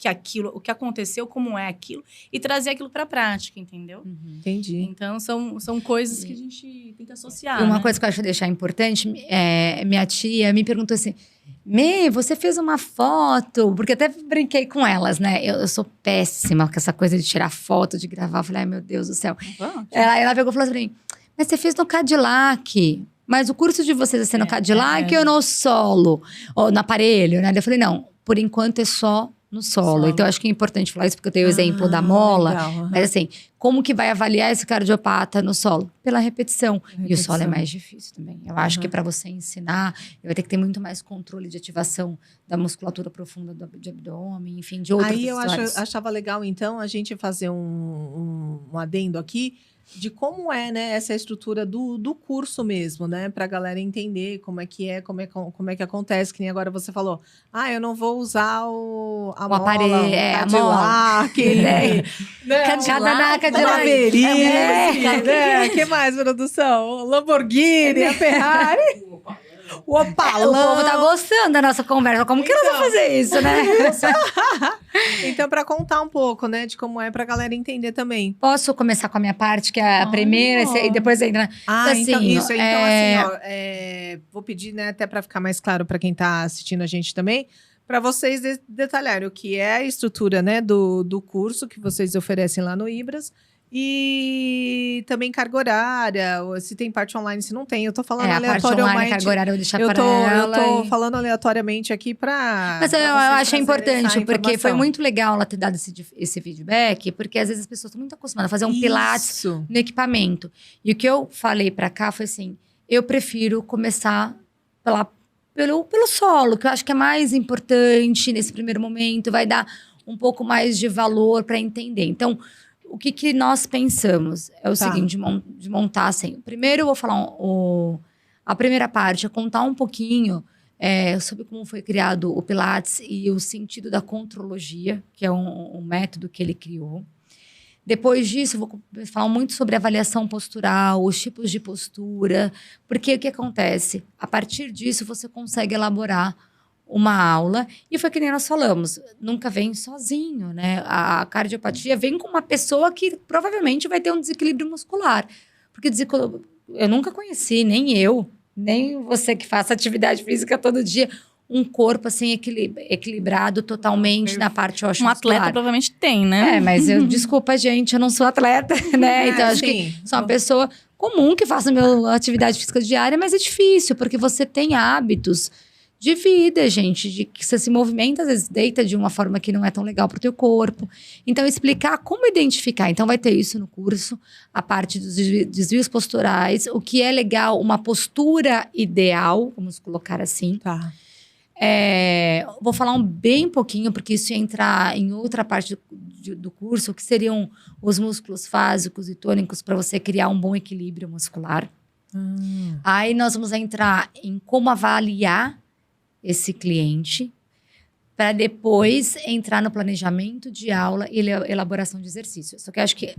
aconteceu, como é aquilo, e trazer aquilo para a prática, entendeu? Entendi. Então, são coisas que a gente tem que associar. E uma né? coisa que eu acho deixar importante, minha tia me perguntou assim, você fez uma foto? Porque até brinquei com elas, né? Eu sou péssima com essa coisa de tirar foto, de gravar. Eu falei, ai meu Deus do céu. Ela pegou e falou assim pra mim, mas você fez no Cadillac. Mas o curso de vocês é ser no Cadillac ou no solo? Ou no aparelho, né? Eu falei, não, por enquanto é só no solo. Então, eu acho que é importante falar isso, porque eu tenho o exemplo da mola. Legal, Mas assim, como que vai avaliar esse cardiopata no solo? Pela repetição. E o solo é mais difícil também. Eu acho que para você ensinar, vai ter que ter muito mais controle de ativação da musculatura profunda de abdômen, enfim, de outras Aí eu histórias. achava legal, então, a gente fazer um adendo aqui, de como é, né, essa estrutura do curso mesmo, né, pra galera entender como é que acontece, que nem agora você falou, eu não vou usar o aparelho, a mola, né? Cadillac, né? Que mais, produção? Lamborghini, a Ferrari, o Opalão. O povo tá gostando da nossa conversa, como que nós vamos fazer isso, né? Então, para contar um pouco, né, de como é pra galera entender também. Posso começar com a minha parte, que é a primeira, e depois entra... Então, isso. Então, assim, vou pedir, né, até para ficar mais claro para quem tá assistindo a gente também, para vocês detalharem o que é a estrutura, né, do curso que vocês oferecem lá no Ibras. E também carga horária, se tem parte online, se não tem. Eu tô falando aleatoriamente. A parte online, carga horária, eu vou deixar para ela. Eu tô falando aleatoriamente aqui para... Mas eu acho importante, porque foi muito legal ela ter dado esse feedback, porque às vezes as pessoas estão muito acostumadas a fazer um pilates no equipamento. E o que eu falei para cá foi assim, eu prefiro começar pelo solo, que eu acho que é mais importante nesse primeiro momento, vai dar um pouco mais de valor para entender. Então... O que nós pensamos é o seguinte, de montar assim. Primeiro eu vou falar a primeira parte, é contar um pouquinho sobre como foi criado o Pilates e o sentido da contrologia, que é um método que ele criou. Depois disso, eu vou falar muito sobre avaliação postural, os tipos de postura, porque o que acontece? A partir disso, você consegue elaborar uma aula, e foi que nem nós falamos, nunca vem sozinho, né? A cardiopatia vem com uma pessoa que provavelmente vai ter um desequilíbrio muscular. Porque eu nunca conheci, nem eu, nem você que faça atividade física todo dia, um corpo assim equilibrado totalmente na parte osteomuscular. Um atleta provavelmente tem, né? Mas desculpa, gente, eu não sou atleta, né? Então, acho que sou uma pessoa comum que faça minha atividade física diária, mas é difícil, porque você tem hábitos de vida, gente, de que você se movimenta, às vezes deita de uma forma que não é tão legal para o teu corpo. Então, explicar como identificar. Então, vai ter isso no curso, a parte dos desvios posturais, o que é legal, uma postura ideal, vamos colocar assim. Tá. Vou falar bem pouquinho, porque isso ia entrar em outra parte do curso, que seriam os músculos fásicos e tônicos para você criar um bom equilíbrio muscular. Aí, nós vamos entrar em como avaliar esse cliente, para depois entrar no planejamento de aula e elaboração de exercícios. Só que eu acho que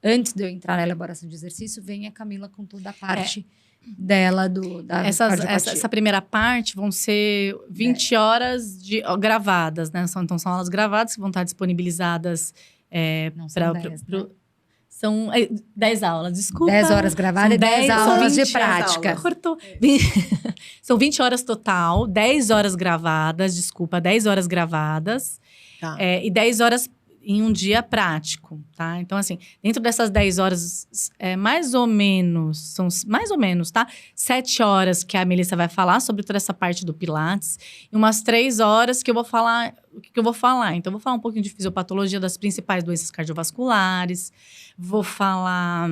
antes de eu entrar na elaboração de exercício, vem a Camila com toda a parte dela da cardiopatia. Essa primeira parte vão ser 20 horas gravadas, né? Então, são aulas gravadas que vão estar disponibilizadas Não são 10, né? São 10 aulas, desculpa. 10 horas gravadas e 10 aulas de 20 prática. aulas. Cortou. São 20 horas total, 10 horas gravadas, 10 horas gravadas. Tá. E 10 horas em um dia prático, tá? Então, assim, dentro dessas 10 horas, mais ou menos, tá? 7 horas que a Melissa vai falar sobre toda essa parte do Pilates. E umas 3 horas que eu vou falar, Então, eu vou falar um pouquinho de fisiopatologia das principais doenças cardiovasculares. Vou falar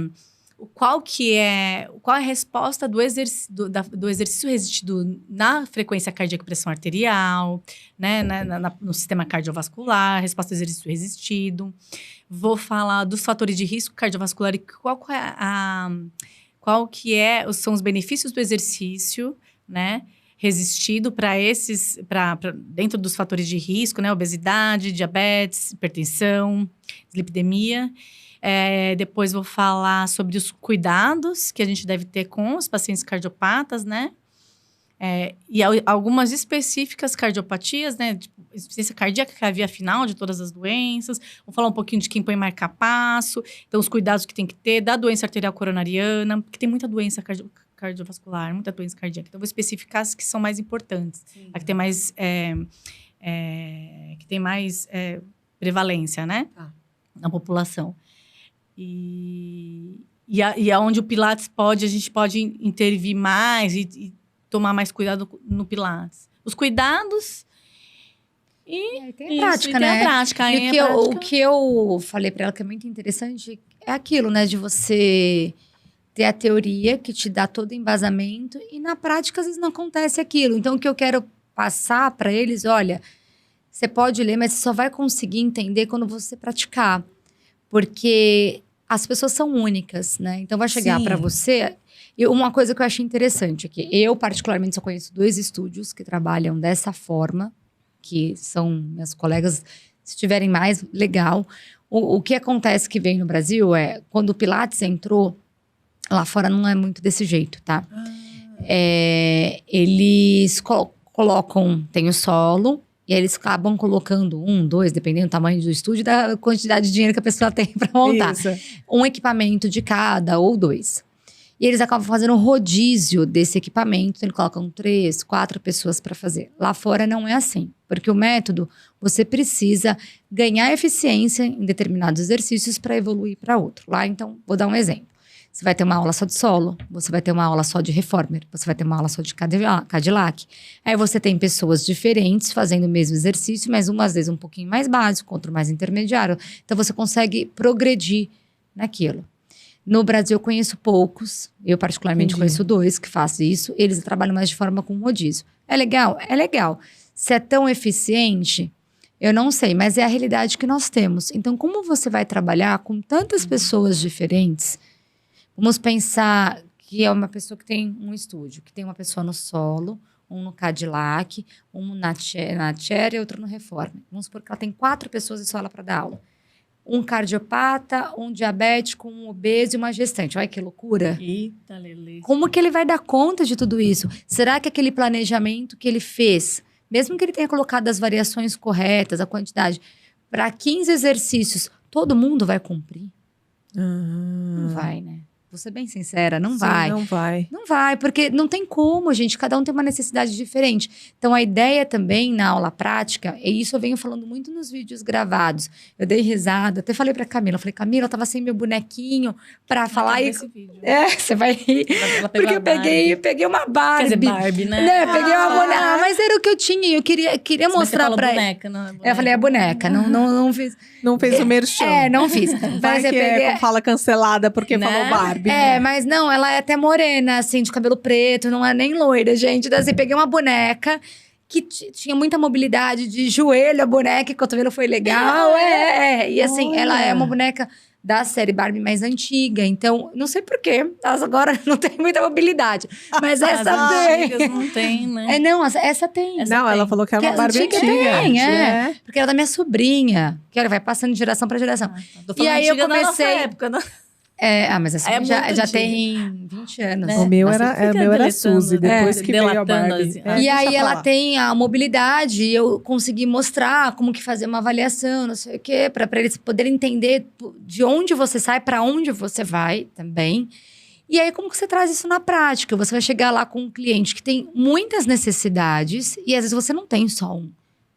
qual é a resposta do exercício resistido na frequência cardíaca e pressão arterial, né, no sistema cardiovascular, resposta do exercício resistido. Vou falar dos fatores de risco cardiovascular e são os benefícios do exercício, né, resistido para dentro dos fatores de risco, né, obesidade, diabetes, hipertensão, dislipidemia. Depois vou falar sobre os cuidados que a gente deve ter com os pacientes cardiopatas, né? E algumas específicas cardiopatias, né? Tipo, insuficiência cardíaca, que é a via final de todas as doenças. Vou falar um pouquinho de quem põe marca-passo. Então, os cuidados que tem que ter da doença arterial coronariana, porque tem muita doença cardiovascular, muita doença cardíaca. Então, vou especificar as que são mais importantes. A que tem mais, prevalência, né? Na população. E aonde o Pilates a gente pode intervir mais e tomar mais cuidado no Pilates. Os cuidados e tem a prática, tem né? a prática. O que eu falei para ela que é muito interessante é aquilo, né? De você ter a teoria que te dá todo o embasamento e na prática às vezes não acontece aquilo. Então, o que eu quero passar para eles, olha, você pode ler, mas você só vai conseguir entender quando você praticar. Porque as pessoas são únicas, né? Então, vai chegar para você... E uma coisa que eu achei interessante é que eu, particularmente, só conheço 2 estúdios que trabalham dessa forma, que são meus colegas, se tiverem mais, legal. O que acontece que vem no Brasil quando o Pilates entrou, lá fora não é muito desse jeito, tá? Eles colocam, tem o solo... E aí eles acabam colocando 1, 2, dependendo do tamanho do estúdio, da quantidade de dinheiro que a pessoa tem para montar. Isso. Um equipamento de cada ou 2. E eles acabam fazendo um rodízio desse equipamento. Então, eles colocam 3, 4 pessoas para fazer. Lá fora não é assim. Porque o método, você precisa ganhar eficiência em determinados exercícios para evoluir para outro. Lá, então, vou dar um exemplo. Você vai ter uma aula só de solo, você vai ter uma aula só de reformer, você vai ter uma aula só de Cadillac. Aí você tem pessoas diferentes fazendo o mesmo exercício, mas uma às vezes um pouquinho mais básico, outro mais intermediário. Então você consegue progredir naquilo. No Brasil eu conheço poucos, eu particularmente conheço 2 que fazem isso. Eles trabalham mais de forma com rodízio. É legal? É legal. Se é tão eficiente, eu não sei, mas é a realidade que nós temos. Então como você vai trabalhar com tantas pessoas diferentes? Vamos pensar que é uma pessoa que tem um estúdio, que tem uma pessoa no solo, um no Cadillac, um na chair e outro no reforme. Vamos supor que ela tem 4 pessoas em sala para dar aula. Um cardiopata, um diabético, um obeso e uma gestante. Olha que loucura. Eita, Lele. Como que ele vai dar conta de tudo isso? Será que aquele planejamento que ele fez, mesmo que ele tenha colocado as variações corretas, a quantidade, para 15 exercícios, todo mundo vai cumprir? Não vai, né? Vou ser bem sincera, não vai. Não vai. Não vai, porque não tem como, gente. Cada um tem uma necessidade diferente. Então, a ideia também na aula prática, e isso eu venho falando muito nos vídeos gravados. Eu dei risada, até falei pra Camila. Falei, Camila, eu tava sem meu bonequinho pra falar. Esse vídeo. Você vai rir. Porque eu peguei uma Barbie. Quer dizer, Barbie, né? Peguei uma boneca. Mas era o que eu tinha. Eu queria mostrar pra ele. Boneca, não é boneca. Eu falei, é boneca. Não fiz. Não fez o merchan. Não fiz. Vai Mas que fala cancelada porque Né? falou Barbie. Mas não, ela é até morena, assim, de cabelo preto, não é nem loira, gente. Então, assim, peguei uma boneca que tinha muita mobilidade de joelho, a boneca, e o cotovelo foi legal. E assim, ela é uma boneca da série Barbie mais antiga. Então, não sei porquê, elas agora não têm muita mobilidade. Mas essa tem. Não tem, né? Essa tem. Ela falou que é uma Barbie antiga. Tem, Porque ela é da minha sobrinha. Que ela vai passando de geração pra geração. Tô falando E aí eu antiga da nossa comecei... época, né? Mas assim, É já muito antigo. tem 20 anos. Né? O meu Você era, fica o meu era deletando, Suzy, depois que veio a delatando Barbie. as- E aí deixa pra ela lá. tem a mobilidade, e eu consegui mostrar como que fazer uma avaliação, não sei o quê, para eles poderem entender de onde você sai, para onde você vai também. E aí, como que você traz isso na prática? Você vai chegar lá com um cliente que tem muitas necessidades, e às vezes você não tem só um,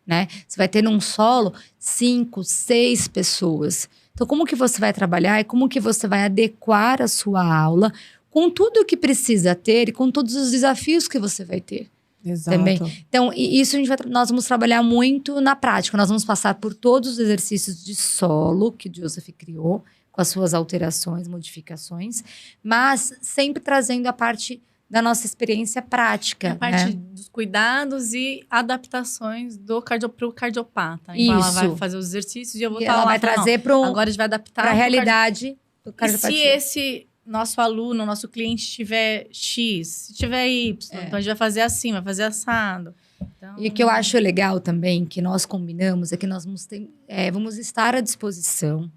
né? Você vai ter num solo 5, 6 pessoas. Então, como que você vai trabalhar e como que você vai adequar a sua aula com tudo o que precisa ter e com todos os desafios que você vai ter. Exato. Também. Então, isso nós vamos trabalhar muito na prática. Nós vamos passar por todos os exercícios de solo que o Joseph criou, com as suas alterações, modificações, mas sempre trazendo a parte da nossa experiência prática. A parte né? dos cuidados e adaptações pro cardiopata. Então, ela vai Isso. fazer os exercícios e eu vou E estar ela lá vai falando, trazer agora a gente vai adaptar para a pro realidade do E se cardiopatia. esse nosso aluno, nosso cliente tiver X, se tiver Y, então a gente vai fazer assim, vai fazer assado. Então, E o que eu acho legal também, que nós combinamos, é que nós vamos estar à disposição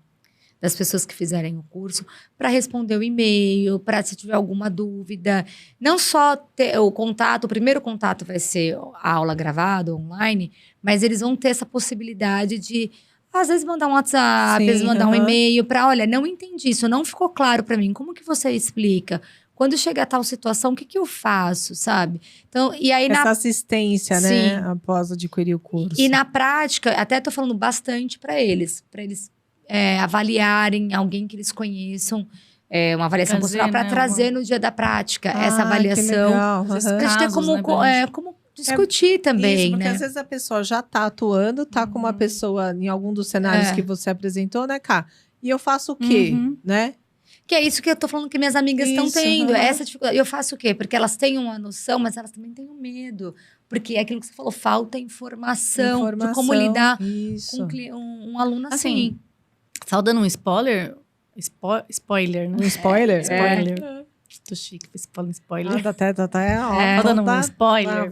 das pessoas que fizerem o curso para responder o e-mail, para se tiver alguma dúvida. Não só ter o contato, o primeiro contato vai ser a aula gravada, online, mas eles vão ter essa possibilidade de, às vezes, mandar um WhatsApp, às vezes mandar um e-mail para, olha, não entendi isso, não ficou claro para mim, como que você explica? Quando chegar a tal situação, o que que eu faço, sabe? Então, e aí Essa assistência, né? Sim. Após adquirir o curso. E na prática, até tô falando bastante para eles avaliarem alguém que eles conheçam, uma avaliação Trazer, postural para né, trazer no dia da prática essa Que avaliação. legal. Esses Aham. Pra gente ter casos, como, né, pra gente- como discutir também, Isso, porque né? às vezes a pessoa já tá atuando, tá com uma pessoa em algum dos cenários que você apresentou, né, Cá? E eu faço o quê, Uhum. né? Que é isso que eu tô falando que minhas amigas estão Isso, tendo. aham. Essa dificuldade. E eu faço o quê? Porque elas têm uma noção, mas elas também têm um medo. Porque é aquilo que você falou, falta informação, de como lidar Isso. com um aluno assim. Assim, só dando um spoiler, spoiler, né? Um spoiler? Spoiler. Tô chique, spoiler. Ah, Só dando um spoiler.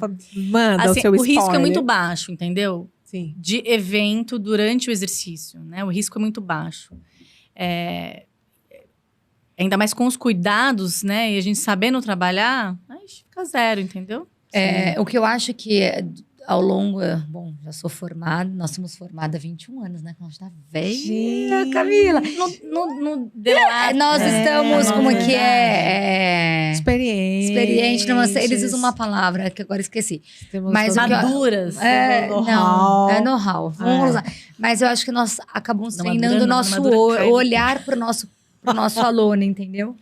Manda Assim, o seu o spoiler. risco é muito baixo, entendeu? Sim. De evento durante o exercício, né? O risco é muito baixo. Ainda mais com os cuidados, né? E a gente sabendo trabalhar, aí fica zero, entendeu? O que eu acho que ao longo... Bom, já sou formada. Nós somos formadas há 21 anos, né? Nós tá velha, Gente. Camila. No delata. Nós estamos, como que é? Experiente. Não sei, eles usam uma palavra que agora esqueci. Mas o que eu- Maduras. know-how. Não, é know-how. Vamos usar. Mas eu acho que nós acabamos Não, treinando o madura não, nosso madura cai. olhar pro nosso aluno, entendeu?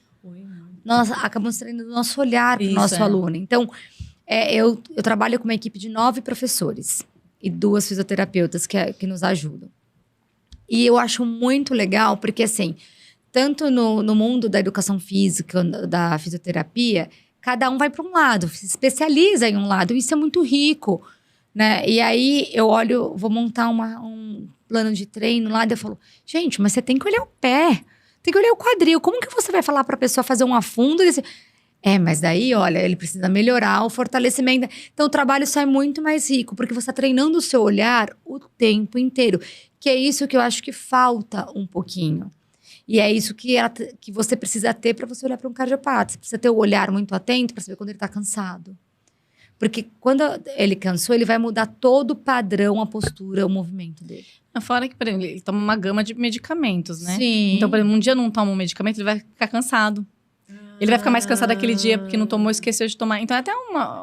Nós acabamos treinando o nosso olhar pro Isso, nosso é. aluno. Então, eu trabalho com uma equipe de 9 professores e 2 fisioterapeutas que nos ajudam. E eu acho muito legal, porque assim, tanto no mundo da educação física, da fisioterapia, cada um vai para um lado, se especializa em um lado. Isso é muito rico, né? E aí eu olho, vou montar um plano de treino lá, daí eu falo, gente, mas você tem que olhar o pé, tem que olhar o quadril. Como que você vai falar para a pessoa fazer um afundo? Mas daí, olha, ele precisa melhorar o fortalecimento. Então, o trabalho sai muito mais rico, porque você está treinando o seu olhar o tempo inteiro. Que é isso que eu acho que falta um pouquinho. E é isso que você precisa ter para você olhar para um cardiopata. Você precisa ter o olhar muito atento para saber quando ele está cansado. Porque quando ele cansou, ele vai mudar todo o padrão, a postura, o movimento dele. Fora que, por exemplo, ele toma uma gama de medicamentos, né? Sim. Então, por exemplo, um dia não toma um medicamento, ele vai ficar cansado. Ele vai ficar mais cansado aquele dia porque não tomou, esqueceu de tomar. Então, é até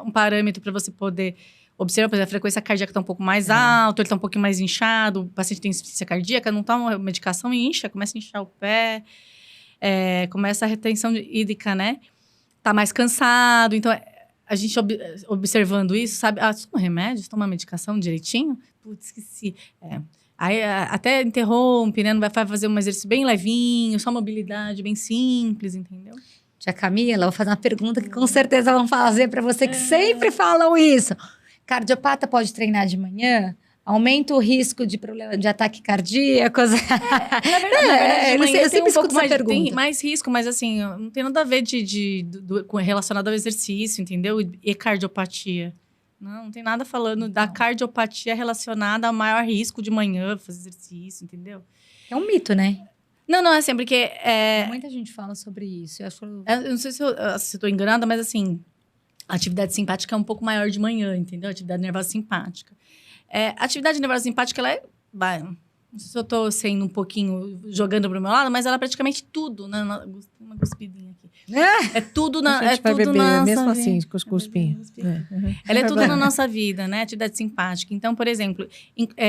um parâmetro para você poder observar, por exemplo, a frequência cardíaca está um pouco mais alta, ele está um pouquinho mais inchado, o paciente tem insuficiência cardíaca, não toma medicação e incha, começa a inchar o pé, começa a retenção hídrica, né? Tá mais cansado. Então, a gente observando isso, sabe? Toma remédio, toma medicação direitinho? Putz, esqueci. Aí até interrompe, né? Não vai fazer um exercício bem levinho, só mobilidade bem simples, entendeu? Tia Camila, eu vou fazer uma pergunta que com certeza vão fazer para você, que sempre falam isso. Cardiopata pode treinar de manhã? Aumenta o risco de problema de ataque cardíaco? Na verdade, eu eu sempre um pouco escuto essa pergunta. Tem mais risco, mas assim, não tem nada a ver relacionado ao exercício, entendeu? E cardiopatia. Não tem nada falando da cardiopatia relacionada ao maior risco de manhã, fazer exercício, entendeu? É um mito, né? Não, assim, porque... Muita gente fala sobre isso. Eu não sei se eu tô enganada, mas assim... A atividade simpática é um pouco maior de manhã, entendeu? A atividade nervosa simpática. A atividade nervosa simpática, ela é... Não sei se eu tô sendo um pouquinho... Jogando pro meu lado, mas ela é praticamente tudo. Né? Uma cuspidinha aqui. É tudo na... A gente vai beber, mesmo assim, com os cuspinhos. Ela é tudo na nossa vida, né? Atividade simpática. Então, por exemplo...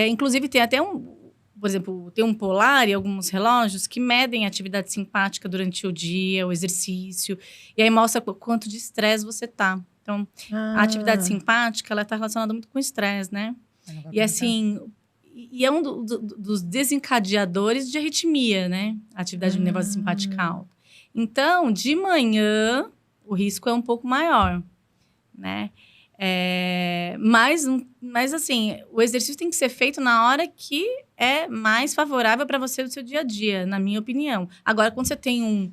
inclusive, tem até por exemplo, tem um polar e alguns relógios que medem a atividade simpática durante o dia, o exercício. E aí mostra quanto de estresse você tá. Então, a atividade simpática, ela tá relacionada muito com o estresse, né? E assim... E é um dos desencadeadores de arritmia, né? A atividade nervosa simpática alta. Então, de manhã, o risco é um pouco maior, né? Mas, assim, o exercício tem que ser feito na hora que é mais favorável para você no seu dia a dia, na minha opinião. Agora, quando você tem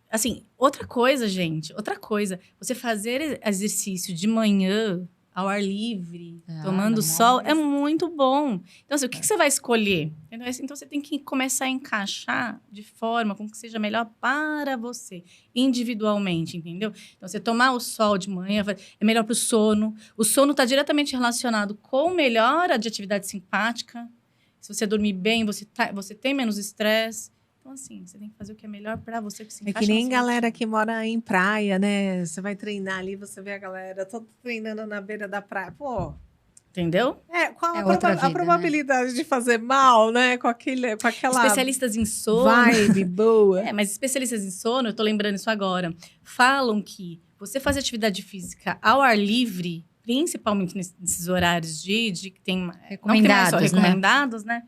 assim, outra coisa, você fazer exercício de manhã, ao ar livre, tomando sol, é muito bom. Então, assim, o que você vai escolher? Então, você tem que começar a encaixar de forma com que seja melhor para você, individualmente, entendeu? Então, você tomar o sol de manhã é melhor para o sono. O sono está diretamente relacionado com melhora de atividade simpática. Se você dormir bem, você tem menos estresse. Então, assim, você tem que fazer o que é melhor pra você. Que se que nem galera que mora em praia, né? Você vai treinar ali, você vê a galera toda treinando na beira da praia. Pô... Entendeu? Qual a probabilidade de fazer mal, né? Com aquela... Especialistas em sono... Vibe boa. Mas especialistas em sono, eu tô lembrando isso agora, falam que você fazer atividade física ao ar livre, principalmente nesses horários que tem... recomendados, né?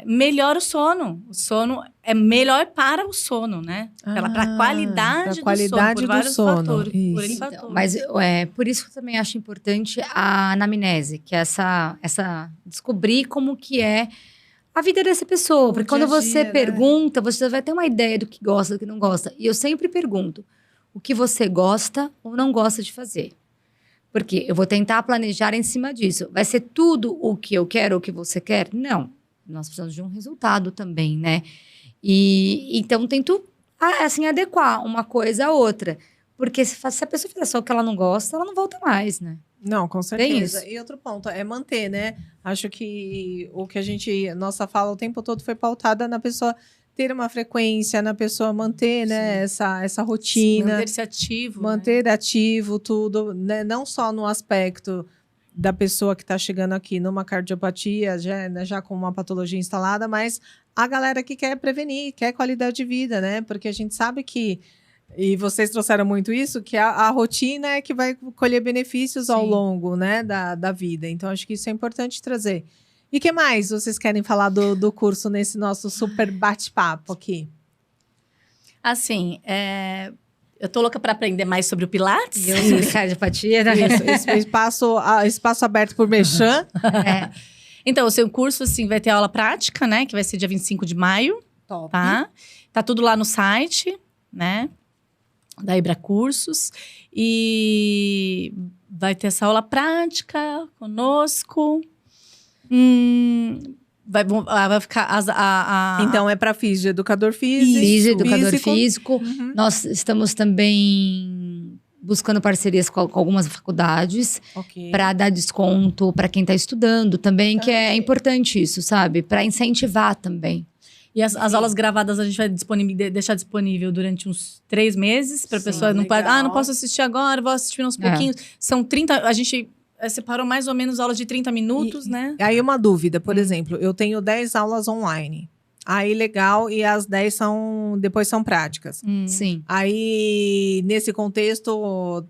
Melhora o sono. O sono é melhor para o sono, né? Para a qualidade do sono, por vários fatores. Então, mas por isso que eu também acho importante a anamnese, que é essa descobrir como que é a vida dessa pessoa. Porque quando você pergunta, você vai ter uma ideia do que gosta, do que não gosta. E eu sempre pergunto, o que você gosta ou não gosta de fazer? Porque eu vou tentar planejar em cima disso. Vai ser tudo o que eu quero, o que você quer? Não. Nós precisamos de um resultado também, né? E então tento, assim, adequar uma coisa a outra. Porque se a pessoa fizer só o que ela não gosta, ela não volta mais, né? Não, com certeza. E outro ponto é manter, né? Acho que nossa fala o tempo todo foi pautada na pessoa ter uma frequência, na pessoa manter, né, essa rotina. Manter-se ativo. Manter ativo, tudo, né? Não só no aspecto da pessoa que está chegando aqui numa cardiopatia, já com uma patologia instalada, mas a galera que quer prevenir, quer qualidade de vida, né? Porque a gente sabe que, e vocês trouxeram muito isso, que a rotina é que vai colher benefícios ao longo, né, da vida. Então, acho que isso é importante trazer. E o que mais vocês querem falar do curso nesse nosso super bate-papo aqui? Assim, eu tô louca para aprender mais sobre o Pilates. Eu sobre cardiopatia, né? Espaço aberto por Merchan. Então, o seu curso, assim, vai ter aula prática, né? Que vai ser dia 25 de maio. Top. Tá tudo lá no site, né? Da Ibra Cursos. E vai ter essa aula prática conosco. Vai ficar Então é para educador físico. Uhum. Nós estamos também buscando parcerias com algumas faculdades para dar desconto para quem está estudando também, que é importante isso, sabe? Para incentivar também. E as aulas gravadas a gente vai deixar disponível durante uns 3 meses para a pessoa não pode, não posso assistir agora, vou assistir uns pouquinhos. São 30, a gente separou mais ou menos aulas de 30 minutos, né? Aí uma dúvida, por exemplo, eu tenho 10 aulas online. Aí legal, e as 10 depois são práticas. Sim. Aí, nesse contexto,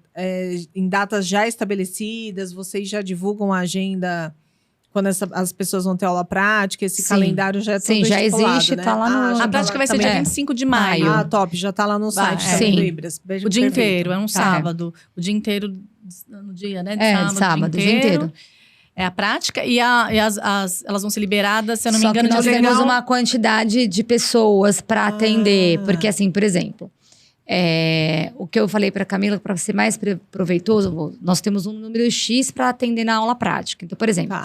em datas já estabelecidas, vocês já divulgam a agenda quando as pessoas vão ter aula prática, esse calendário já é todo já existe, né? tá lá no... A prática vai ser dia 25 de maio. Top, já tá lá no site também do Ibras. O dia inteiro, é um sábado. O dia inteiro, no dia, né? De sábado, o dia inteiro. É a prática e elas vão ser liberadas, se eu não me engano, nós temos uma quantidade de pessoas para atender. Porque, assim, por exemplo, o que eu falei para Camila, para ser mais proveitoso, nós temos um número X para atender na aula prática. Então, por exemplo,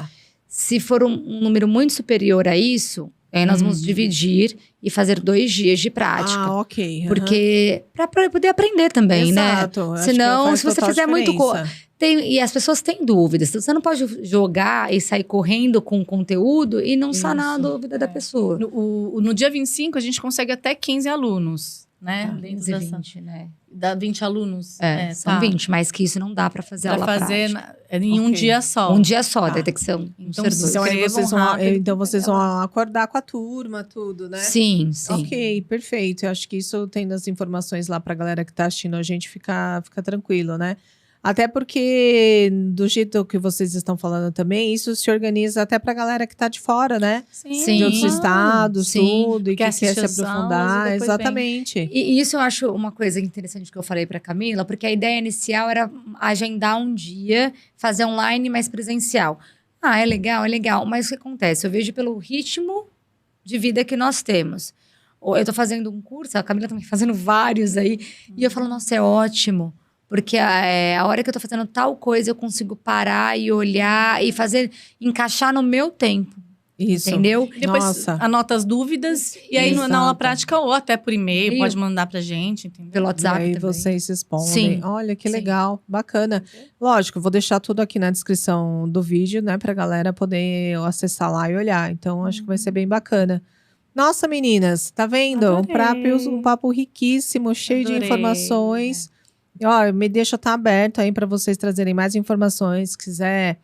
se for um número muito superior a isso, E aí nós vamos dividir e fazer 2 dias de prática. Ah, ok. Porque pra poder aprender também, Exato. né? Acho que Senão, faz se você total fizer muito. diferença. E as pessoas têm dúvidas. Você não pode jogar e sair correndo com o conteúdo e não sanar a Isso. dúvida da pessoa. No dia 25, a gente consegue até 15 alunos, né? Tá, Dentro 15, dessa... 20, né? Dá 20 alunos. São tá. 20, mais que isso não dá pra fazer Pra aula fazer prática. em um Ok. dia só. Um dia só, Tá. detecção. Então, Ser se dois. Então, aí inscrevam vocês vão, rápido, então vocês porque vão acordar com a turma, tudo, né? Sim, sim. Ok, perfeito. Eu acho que isso tendo as informações lá pra galera que tá assistindo a gente fica tranquilo, né? Até porque, do jeito que vocês estão falando também, isso se organiza até pra galera que tá de fora, né? Sim. De outros estados, Sim. tudo, e que quer assiste se as aulas e aprofundar. depois vem. Exatamente. E isso eu acho uma coisa interessante que eu falei pra Camila, porque a ideia inicial era agendar um dia, fazer online, mas presencial. Ah, é legal. Mas o que acontece? Eu vejo pelo ritmo de vida que nós temos. Eu tô fazendo um curso, a Camila também fazendo vários aí, e eu falo, nossa, é ótimo. Porque a hora que eu tô fazendo tal coisa, eu consigo parar e olhar e encaixar no meu tempo. Isso. Entendeu? Depois Nossa. anota as dúvidas e aí na aula Exato. prática ou até por e-mail, E-mail. pode mandar pra gente, entendeu? Pelo E WhatsApp aí também. vocês respondem. Sim. Olha que Sim. legal, bacana. Lógico, vou deixar tudo aqui na descrição do vídeo, né? Pra galera poder acessar lá e olhar. Então, acho que vai ser bem bacana. Nossa, meninas, tá vendo? Adorei. Um papo riquíssimo, cheio de Adorei. informações. Ó, me deixa estar aberto aí para vocês trazerem mais informações. Se quiser,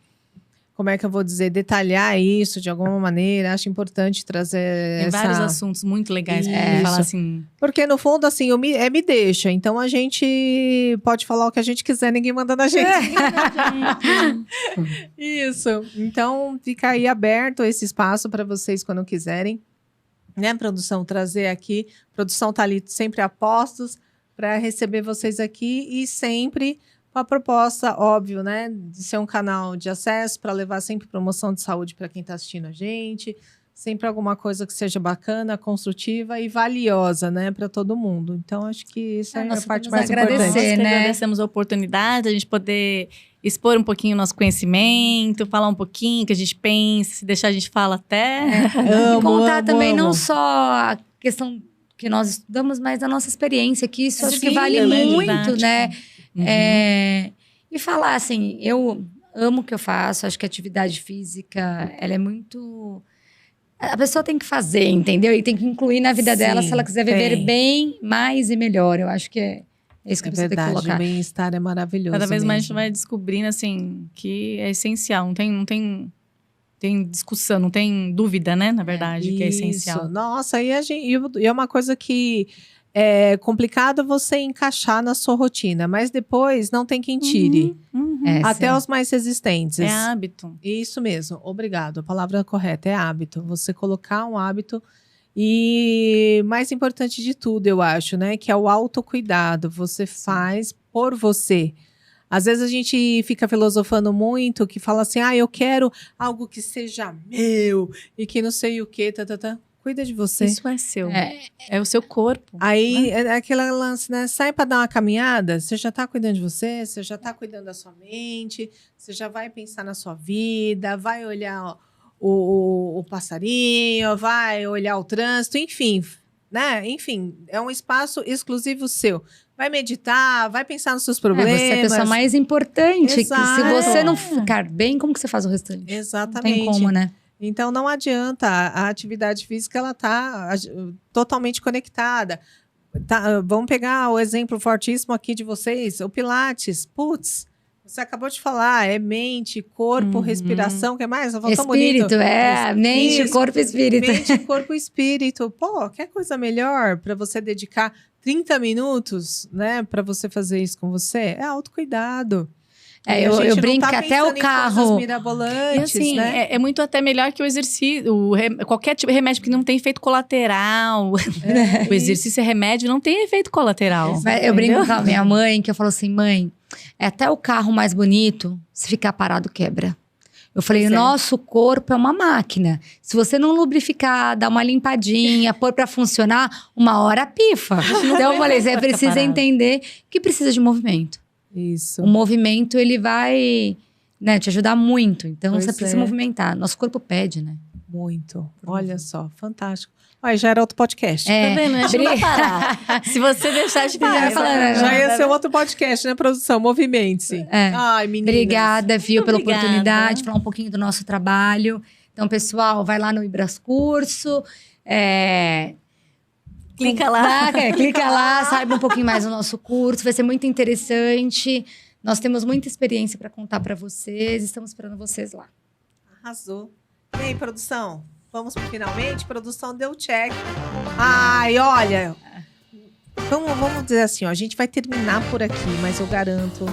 como é que eu vou dizer, detalhar isso de alguma maneira, acho importante trazer Tem essa... vários assuntos muito legais pra Isso. falar assim. Porque no fundo, assim, me deixa. Então a gente pode falar o que a gente quiser, ninguém manda na gente. Isso. Então fica aí aberto esse espaço para vocês quando quiserem. Né, produção, trazer aqui. Produção tá ali sempre a postos para receber vocês aqui e sempre com a proposta, óbvio, né, de ser um canal de acesso para levar sempre promoção de saúde para quem está assistindo a gente, sempre alguma coisa que seja bacana, construtiva e valiosa, né, para todo mundo. Então, acho que isso é nós a parte podemos mais agradecer, importante. Nós que né? agradecemos a oportunidade, a gente poder expor um pouquinho o nosso conhecimento, falar um pouquinho o que a gente pensa, se deixar a gente fala até. E contar também amo. não só a questão que nós estudamos, mas a nossa experiência, que isso acho que Sim, vale né, muito, didática. né? Uhum. E falar assim, eu amo o que eu faço, acho que a atividade física, ela é muito... A pessoa tem que fazer, entendeu? E tem que incluir na vida dela Sim, se ela quiser viver tem. bem, mais e melhor. Eu acho que é isso que É você tem que verdade, o colocar. bem-estar é maravilhoso. Cada vez mais a gente mesmo. vai descobrindo, assim, que é essencial. Não tem discussão, não tem dúvida, né? Na verdade, que é essencial. Isso. Nossa, e é uma coisa que é complicado você encaixar na sua rotina, mas depois não tem quem tire. Uhum. Até sim. os mais resistentes. É hábito. Isso mesmo, obrigado. A palavra correta é hábito. Você colocar um hábito. E mais importante de tudo, eu acho, né? Que é o autocuidado. Você faz por você. Às vezes a gente fica filosofando muito, que fala assim, eu quero algo que seja meu e que não sei o quê, Cuida de você. Isso é seu. É. É o seu corpo. Aí, é aquele lance, né? Sai para dar uma caminhada, você já tá cuidando de você, você já tá cuidando da sua mente, você já vai pensar na sua vida, vai olhar o passarinho, vai olhar o trânsito, enfim, né? Enfim, é um espaço exclusivo seu. Vai meditar, vai pensar nos seus problemas. Você é a pessoa mais importante. Que Exato. se você não ficar bem, como que você faz o restante? Exatamente. Não tem como, né? Então não adianta, a atividade física ela tá totalmente conectada. Vamos pegar o exemplo fortíssimo aqui de vocês, o Pilates. Putz, você acabou de falar, é mente, corpo, respiração, o que mais? Tão bonito. Espírito, mente, Isso. corpo e espírito. Mente, corpo e espírito. Pô, quer coisa melhor para você dedicar 30 minutos, né, para você fazer isso com você? É autocuidado. E a gente eu não brinco tá que até o pensando em coisas carro. mirabolantes, E assim, né? é muito até melhor que o exercício. Qualquer tipo de remédio que não tem efeito colateral. O exercício é remédio, não tem efeito colateral. Mas eu brinco com a minha mãe, que eu falo assim, mãe, até o carro mais bonito, se ficar parado, quebra. Eu falei, o nosso corpo é uma máquina. Se você não lubrificar, dar uma limpadinha, pôr pra funcionar, uma hora pifa. Então eu falei, você precisa entender que precisa de movimento. Isso. O movimento, ele vai, né, te ajudar muito. Então, Pois você precisa é. movimentar. Nosso corpo pede, né? Muito. Olha só, fantástico. Olha, já era outro podcast. Tá vendo? A gente não vai parar. Se você deixar de pedir, Já ia ser outro podcast, né, produção? Movimente-se. Ai, meninas. Obrigada, Viu, pela Obrigada. oportunidade de falar um pouquinho do nosso trabalho. Então, pessoal, vai lá no Ibrascurso. Clica lá. Clica lá, saiba um pouquinho mais do nosso curso. Vai ser muito interessante. Nós temos muita experiência para contar para vocês. Estamos esperando vocês lá. Arrasou. E aí, produção? Vamos pro finalmente? Produção deu check. Ai, olha. Vamos dizer assim, ó, a gente vai terminar por aqui, mas eu garanto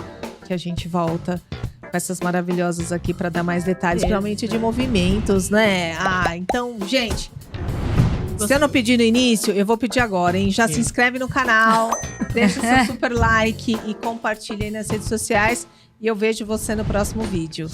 que a gente volta com essas maravilhosas aqui para dar mais detalhes, principalmente de movimentos, né? Então, gente, se eu não pedir no início, eu vou pedir agora, hein? Já se inscreve no canal, deixa o seu super like e compartilha aí nas redes sociais. E eu vejo você no próximo vídeo.